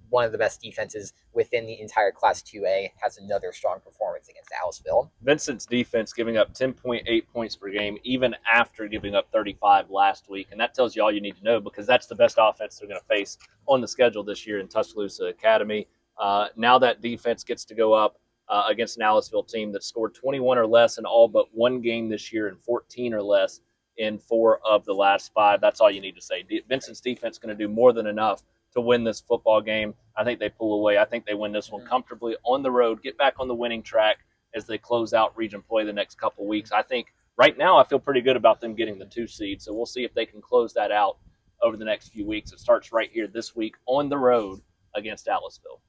one of the best defenses within the entire Class 2A has another strong performance against Aliceville. Vincent's defense giving up 10.8 points per game even after giving up 35 last week. And that tells you all you need to know because that's the best offense they're going to face on the schedule this year in Tuscaloosa Academy. Now that defense gets to go up against an Aliceville team that scored 21 or less in all but 1 game this year and 14 or less in 4 of the last 5. That's all you need to say. Vincent's defense is going to do more than enough to win this football game. I think they pull away. I think they win this one comfortably on the road, get back on the winning track as they close out region play the next couple weeks. I think right now I feel pretty good about them getting the 2 seed, so we'll see if they can close that out over the next few weeks. It starts right here this week on the road against Aliceville.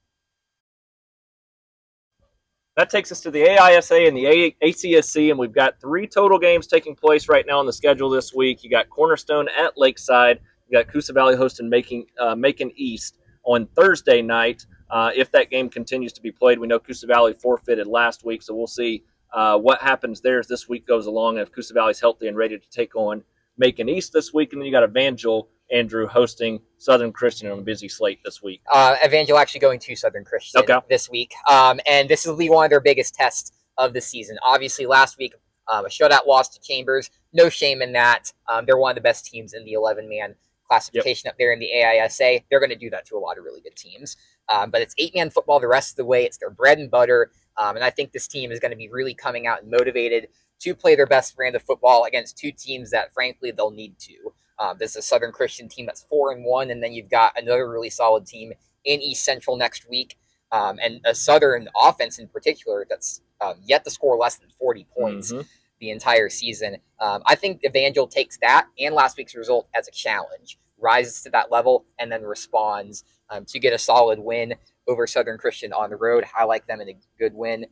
That takes us to the AISA and the ACSC, and we've got 3 total games taking place right now on the schedule this week. You got Cornerstone at Lakeside. You got Coosa Valley hosting Macon East on Thursday night. If that game continues to be played, we know Coosa Valley forfeited last week, so we'll see what happens there as this week goes along. If Coosa Valley's healthy and ready to take on Macon East this week, and then you got Evangel, Andrew, hosting Southern Christian on a busy slate this week. Evangel actually going to Southern Christian this week, and this will be one of their biggest tests of the season. Obviously, last week, a shutout loss to Chambers. No shame in that. They're one of the best teams in the 11-man classification up there in the AISA. They're going to do that to a lot of really good teams. But it's 8-man football the rest of the way. It's their bread and butter. And I think this team is going to be really coming out and motivated to play their best brand of football against 2 teams that, frankly, they'll need to. This is a Southern Christian team that's 4-1, and then you've got another really solid team in East Central next week. and a Southern offense in particular that's yet to score less than 40 points the entire season. I think Evangel takes that and last week's result as a challenge, rises to that level, and then responds to get a solid win over Southern Christian on the road. I like them in a good win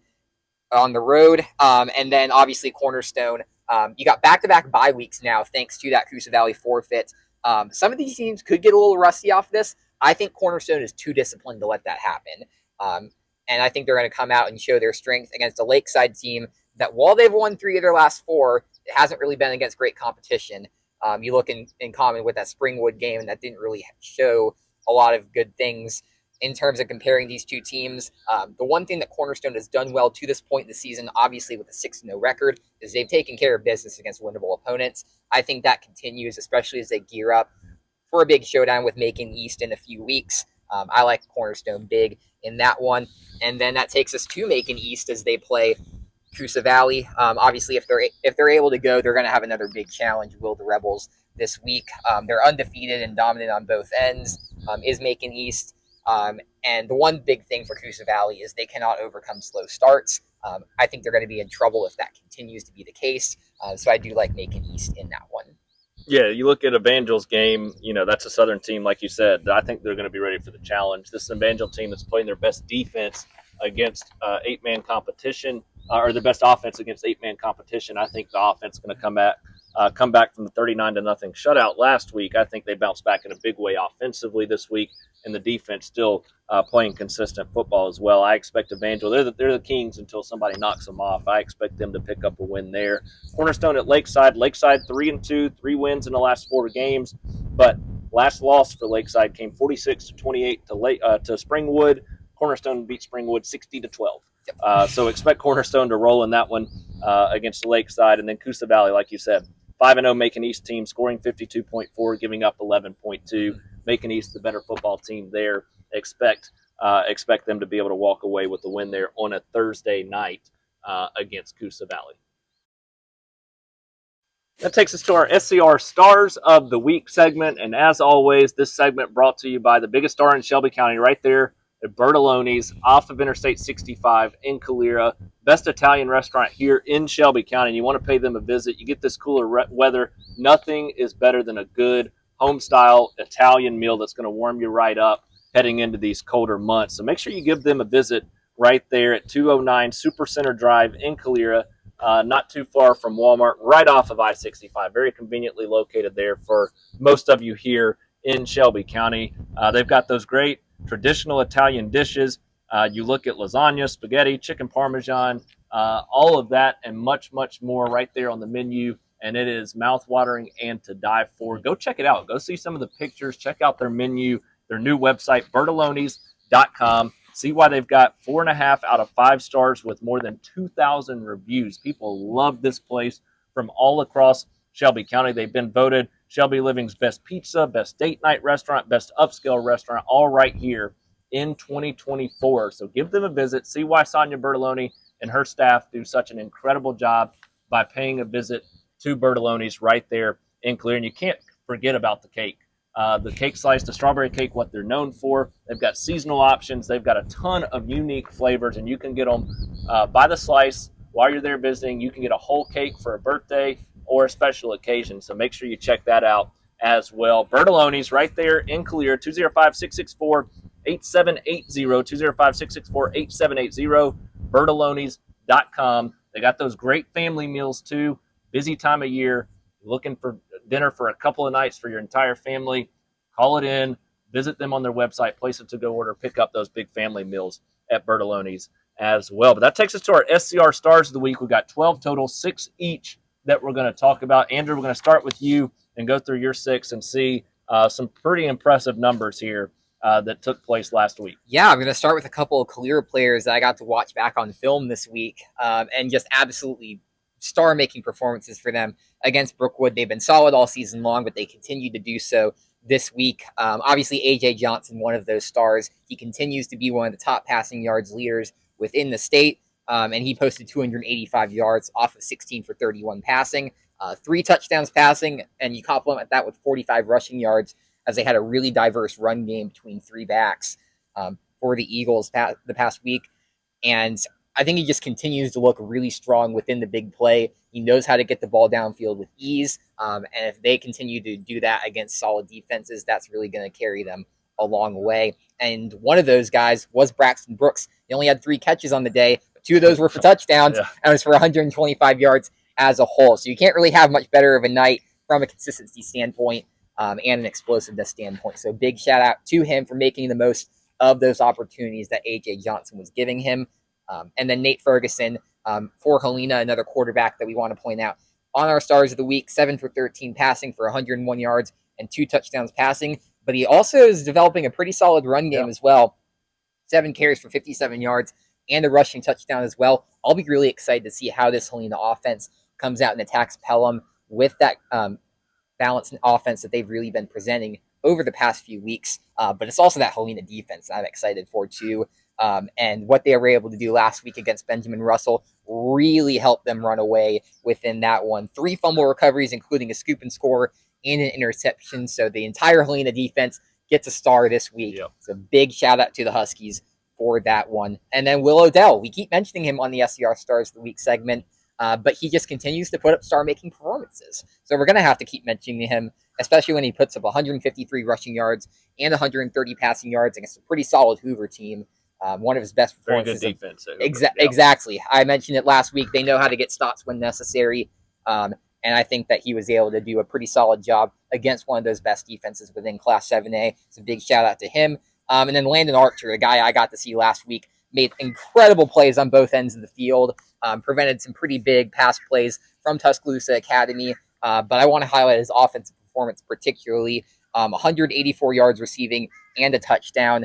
on the road. And then obviously Cornerstone. You got back-to-back bye weeks now thanks to that Coosa Valley forfeit. Some of these teams could get a little rusty off this. I think Cornerstone is too disciplined to let that happen. And I think they're going to come out and show their strength against a Lakeside team that while they've won 3 of their last 4, it hasn't really been against great competition. You look in common with that Springwood game, and that didn't really show a lot of good things in terms of comparing these two teams. The one thing that Cornerstone has done well to this point in the season, obviously with a 6-0 record, is they've taken care of business against winnable opponents. I think that continues, especially as they gear up for a big showdown with Macon East in a few weeks. I like Cornerstone big in that one. And then that takes us to Macon East as they play Coosa Valley. Obviously, if they're able to go, they're going to have another big challenge. Will the Rebels this week? They're undefeated and dominant on both ends. Is Macon East. And the one big thing for Coosa Valley is they cannot overcome slow starts. I think they're going to be in trouble if that continues to be the case. So I do like Macon East in that one. Yeah, you look at Evangel's game, that's a Southern team, like you said. I think they're going to be ready for the challenge. This is an Evangel team that's playing their best defense against 8-man competition, or the best offense against 8-man competition. I think the offense is going to come back from the 39-0 shutout last week. I think they bounce back in a big way offensively this week, and the defense still playing consistent football as well. I expect Evangel, they're the Kings until somebody knocks them off. I expect them to pick up a win there. Cornerstone at Lakeside 3-2, 3 wins in the last 4 games, but last loss for Lakeside came 46-28 to Springwood. Cornerstone beat Springwood 60-12. So expect Cornerstone to roll in that one against the Lakeside. And then Coosa Valley, like you said, 5-0 Macon East team, scoring 52.4, giving up 11.2. Macon East, the better football team there. Expect them to be able to walk away with the win there on a Thursday night against Coosa Valley. That takes us to our SCR Stars of the Week segment. And as always, this segment brought to you by the biggest star in Shelby County right there at Bertoloni's off of Interstate 65 in Calera. Best Italian restaurant here in Shelby County. And you want to pay them a visit. You get this cooler weather. Nothing is better than a good home-style Italian meal that's going to warm you right up heading into these colder months. So make sure you give them a visit right there at 209 Supercenter Drive in Calera, not too far from Walmart, right off of I-65. Very conveniently located there for most of you here in Shelby County. They've got those great traditional Italian dishes. You look at lasagna, spaghetti, chicken parmesan, all of that and much, much more right there on the menu. And it is mouth-watering and to die for. Go check it out. Go see some of the pictures. Check out their menu, their new website, bertolonis.com. See why they've got 4.5 out of 5 stars with more than 2,000 reviews. People love this place from all across Shelby County. They've been voted Shelby Living's best pizza, best date night restaurant, best upscale restaurant, all right here in 2024. So give them a visit. See why Sonia Bertoloni and her staff do such an incredible job by paying a visit to Bertoloni's right there in Calera. And you can't forget about the cake. The cake slice, the strawberry cake, what they're known for. They've got seasonal options. They've got a ton of unique flavors, and you can get them by the slice while you're there visiting. You can get a whole cake for a birthday or a special occasion. So make sure you check that out as well. Bertoloni's right there in Calera, 205-664-8780, 205-664-8780, bertolonis.com. They got those great family meals too. Busy time of year, looking for dinner for a couple of nights for your entire family, call it in, visit them on their website, place it to go order, pick up those big family meals at Bertoloni's as well. But that takes us to our SCR Stars of the Week. We've got 12 total, 6 each that we're going to talk about. Andrew, we're going to start with you and go through your 6 and see some pretty impressive numbers here that took place last week. Yeah, I'm going to start with a couple of Calera players that I got to watch back on film this week and just absolutely star-making performances for them against Brookwood. They've been solid all season long, but they continue to do so this week. Obviously, A.J. Johnson, one of those stars. He continues to be one of the top passing yards leaders within the state, and he posted 285 yards off of 16 for 31 passing, 3 touchdowns passing, and you complement that with 45 rushing yards as they had a really diverse run game between 3 backs. for the Eagles the past week. And I think he just continues to look really strong within the big play. He knows how to get the ball downfield with ease. And if they continue to do that against solid defenses, that's really going to carry them a long way. And one of those guys was Braxton Brooks. He only had 3 catches on the day, but 2 of those were for touchdowns, and it was for 125 yards as a whole. So you can't really have much better of a night from a consistency standpoint and an explosiveness standpoint. So big shout out to him for making the most of those opportunities that A.J. Johnson was giving him. And then Nate Ferguson for Helena, another quarterback that we want to point out. On our Stars of the Week, 7 for 13 passing for 101 yards and 2 touchdowns passing. But he also is developing a pretty solid run game as well. 7 carries for 57 yards and a rushing touchdown as well. I'll be really excited to see how this Helena offense comes out and attacks Pelham with that balanced offense that they've really been presenting over the past few weeks. But it's also that Helena defense I'm excited for too. And what they were able to do last week against Benjamin Russell really helped them run away within that one. 3 fumble recoveries, including a scoop and score and an interception. So the entire Helena defense gets a star this week. Yep. So big shout out to the Huskies for that one. And then Will Odell, we keep mentioning him on the SCR Stars of the Week segment, but he just continues to put up star-making performances. So we're going to have to keep mentioning him, especially when he puts up 153 rushing yards and 130 passing yards against a pretty solid Hoover team. One of his best performances. Very good defense. Exactly. I mentioned it last week. They know how to get stops when necessary. And I think that he was able to do a pretty solid job against one of those best defenses within Class 7A. So big shout out to him. And then Landon Archer, a guy I got to see last week, made incredible plays on both ends of the field, prevented some pretty big pass plays from Tuscaloosa Academy. But I want to highlight his offensive performance particularly. 184 yards receiving and a touchdown.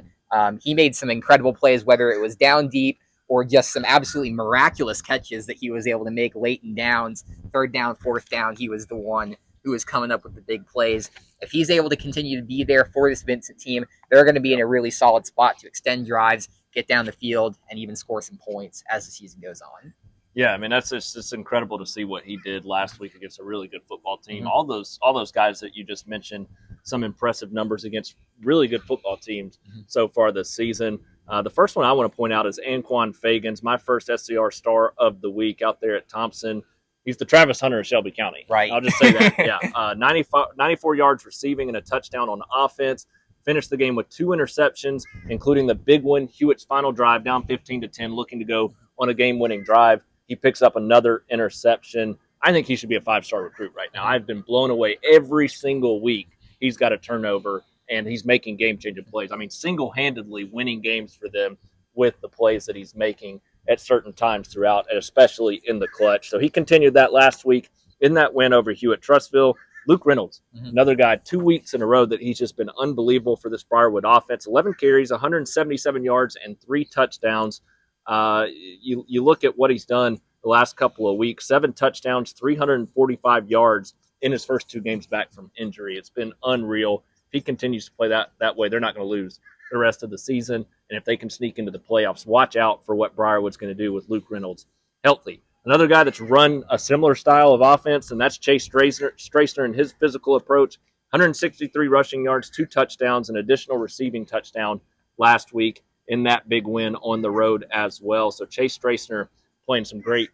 He made some incredible plays, whether it was down deep or just some absolutely miraculous catches that he was able to make late in downs, 3rd down, 4th down. He was the one who was coming up with the big plays. If he's able to continue to be there for this Vincent team, they're going to be in a really solid spot to extend drives, get down the field, and even score some points as the season goes on. Yeah, I mean, that's just incredible to see what he did last week against a really good football team. Mm-hmm. All those guys that you just mentioned, some impressive numbers against really good football teams so far this season. The first one I want to point out is Anquan Fagans, my first SCR Star of the Week out there at Thompson. He's the Travis Hunter of Shelby County. Right. I'll just say that. Yeah. 94 yards receiving and a touchdown on offense. Finished the game with 2 interceptions, including the big one, Hewitt's final drive, down 15-10, looking to go on a game-winning drive. He picks up another interception. I think he should be a 5-star recruit right now. I've been blown away every single week. He's got a turnover, and he's making game-changing plays. I mean, single-handedly winning games for them with the plays that he's making at certain times throughout, and especially in the clutch. So he continued that last week in that win over Hewitt-Trussville. Luke Reynolds, another guy, 2 weeks in a row that he's just been unbelievable for this Briarwood offense. 11 carries, 177 yards, and 3 touchdowns. You look at what he's done the last couple of weeks, 7 touchdowns, 345 yards in his first 2 games back from injury. It's been unreal. If he continues to play that way, they're not going to lose the rest of the season. And if they can sneak into the playoffs, watch out for what Briarwood's going to do with Luke Reynolds healthy. Another guy that's run a similar style of offense, and that's Chase Strasner and his physical approach. 163 rushing yards, 2 touchdowns, an additional receiving touchdown last week in that big win on the road as well. So Chase Strasner playing some great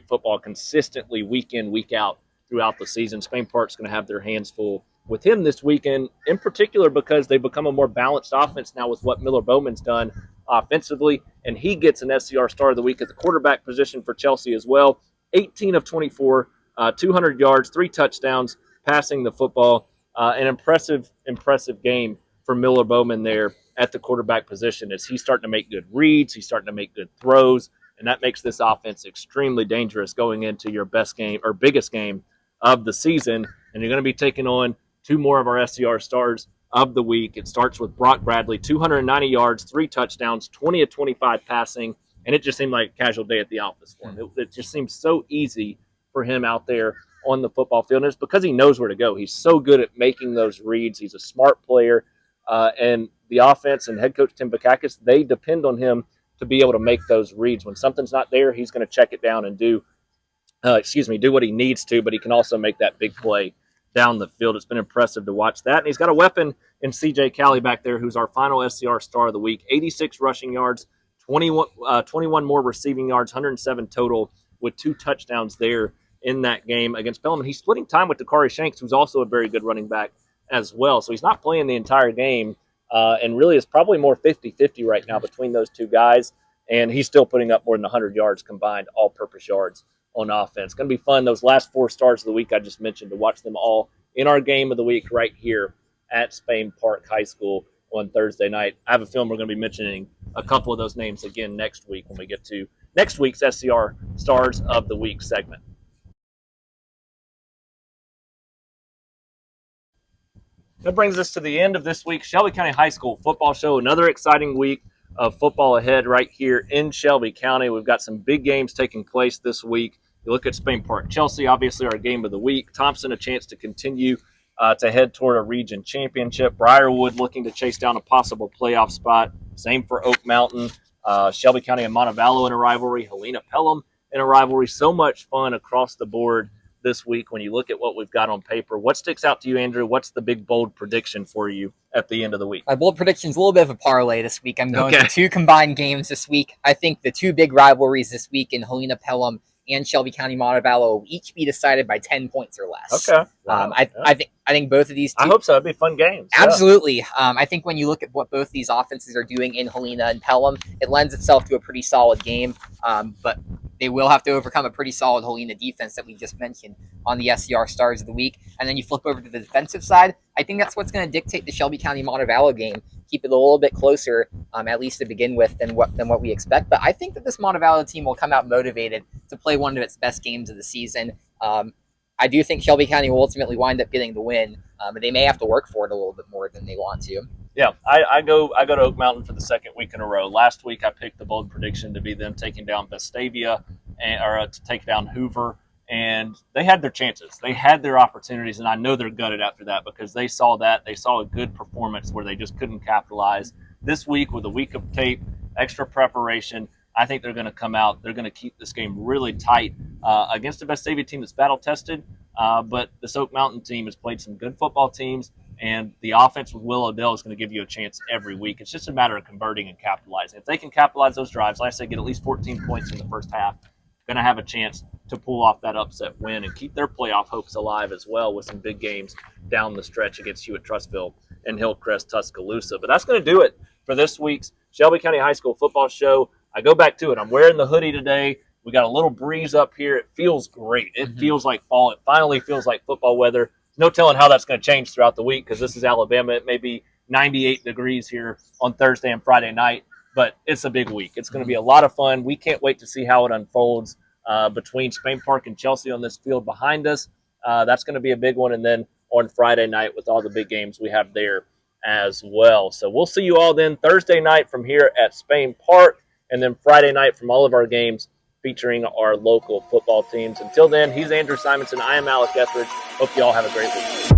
football consistently week in, week out throughout the season. Spain Park's going to have their hands full with him this weekend, in particular because they've become a more balanced offense now with what Miller Bowman's done offensively, and he gets an SCR Star of the Week at the quarterback position for Chelsea as well. 18 of 24, 200 yards, 3 touchdowns, passing the football. An impressive game for Miller Bowman there at the quarterback position as he's starting to make good reads, he's starting to make good throws, and that makes this offense extremely dangerous going into your best game or biggest game of the season. And you're going to be taking on 2 more of our SCR Stars of the Week. It starts with Brock Bradley, 290 yards, 3 touchdowns, 20 of 25 passing, and it just seemed like a casual day at the office for him. It just seems so easy for him out there on the football field, and it's because he knows where to go. He's so good at making those reads. He's a smart player, and the offense and head coach Tim Bakakis, they depend on him to be able to make those reads. When something's not there, he's going to check it down and do what he needs to, but he can also make that big play down the field. It's been impressive to watch that. And he's got a weapon and CJ Calley back there, who's our final SCR Star of the week. 86 rushing yards, 21 more receiving yards, 107 total, with 2 touchdowns there in that game against Pelham. And he's splitting time with Dakari Shanks, who's also a very good running back as well. So he's not playing the entire game, and really is probably more 50-50 right now between those two guys. And he's still putting up more than 100 yards combined, all-purpose yards on offense. It's going to be fun, those last 4 stars of the week I just mentioned, to watch them all in our game of the week right here at Spain Park High School on Thursday night. I have a feeling we're going to be mentioning a couple of those names again next week when we get to next week's SCR Stars of the Week segment. That brings us to the end of this week's Shelby County High School football show. Another exciting week of football ahead right here in Shelby County. We've got some big games taking place this week. You look at Spain Park Chelsea, obviously our game of the week. Thompson, a chance to continue to head toward a region championship. Briarwood looking to chase down a possible playoff spot. Same for Oak Mountain. Shelby County and Montevallo in a rivalry. Helena Pelham in a rivalry. So much fun across the board this week when you look at what we've got on paper. What sticks out to you, Andrew? What's the big, bold prediction for you at the end of the week? My bold prediction is a little bit of a parlay this week. I'm going for 2 combined games this week. I think the 2 big rivalries this week in Helena Pelham and Shelby County Montevallo will each be decided by 10 points or less. Okay. I think both of these 2... I hope so. It'd be fun games. Absolutely. Yeah. I think when you look at what both these offenses are doing in Helena and Pelham, it lends itself to a pretty solid game. But they will have to overcome a pretty solid Helena defense that we just mentioned on the SCR Stars of the Week. And then you flip over to the defensive side. I think that's what's going to dictate the Shelby County Montevallo game. Keep it a little bit closer, at least to begin with, than what we expect. But I think that this Montevallo team will come out motivated to play one of its best games of the season. I do think Shelby County will ultimately wind up getting the win, but they may have to work for it a little bit more than they want to. Yeah, I go to Oak Mountain for the second week in a row. Last week I picked the bold prediction to be them taking down Vestavia or to take down Hoover, and they had their chances. They had their opportunities, and I know they're gutted after that because they saw that. They saw a good performance where they just couldn't capitalize. This week with a week of tape, extra preparation, I think they're going to come out. They're going to keep this game really tight against a Vestavia team that's battle-tested, but this Oak Mountain team has played some good football teams, and the offense with Will Odell is going to give you a chance every week. It's just a matter of converting and capitalizing. If they can capitalize those drives, like I said, get at least 14 points in the first half, going to have a chance to pull off that upset win and keep their playoff hopes alive as well with some big games down the stretch against Hewitt-Trussville and Hillcrest-Tuscaloosa. But that's going to do it for this week's Shelby County High School football show. I go back to it. I'm wearing the hoodie today. We got a little breeze up here. It feels great. It feels like fall. It finally feels like football weather. No telling how that's going to change throughout the week because this is Alabama. It may be 98 degrees here on Thursday and Friday night, but it's a big week. It's going to be a lot of fun. We can't wait to see how it unfolds between Spain Park and Chelsea on this field behind us. That's going to be a big one. And then on Friday night with all the big games we have there as well. So we'll see you all then Thursday night from here at Spain Park, and then Friday night from all of our games featuring our local football teams. Until then, he's Andrew Simonson. I am Alec Etheridge. Hope you all have a great week.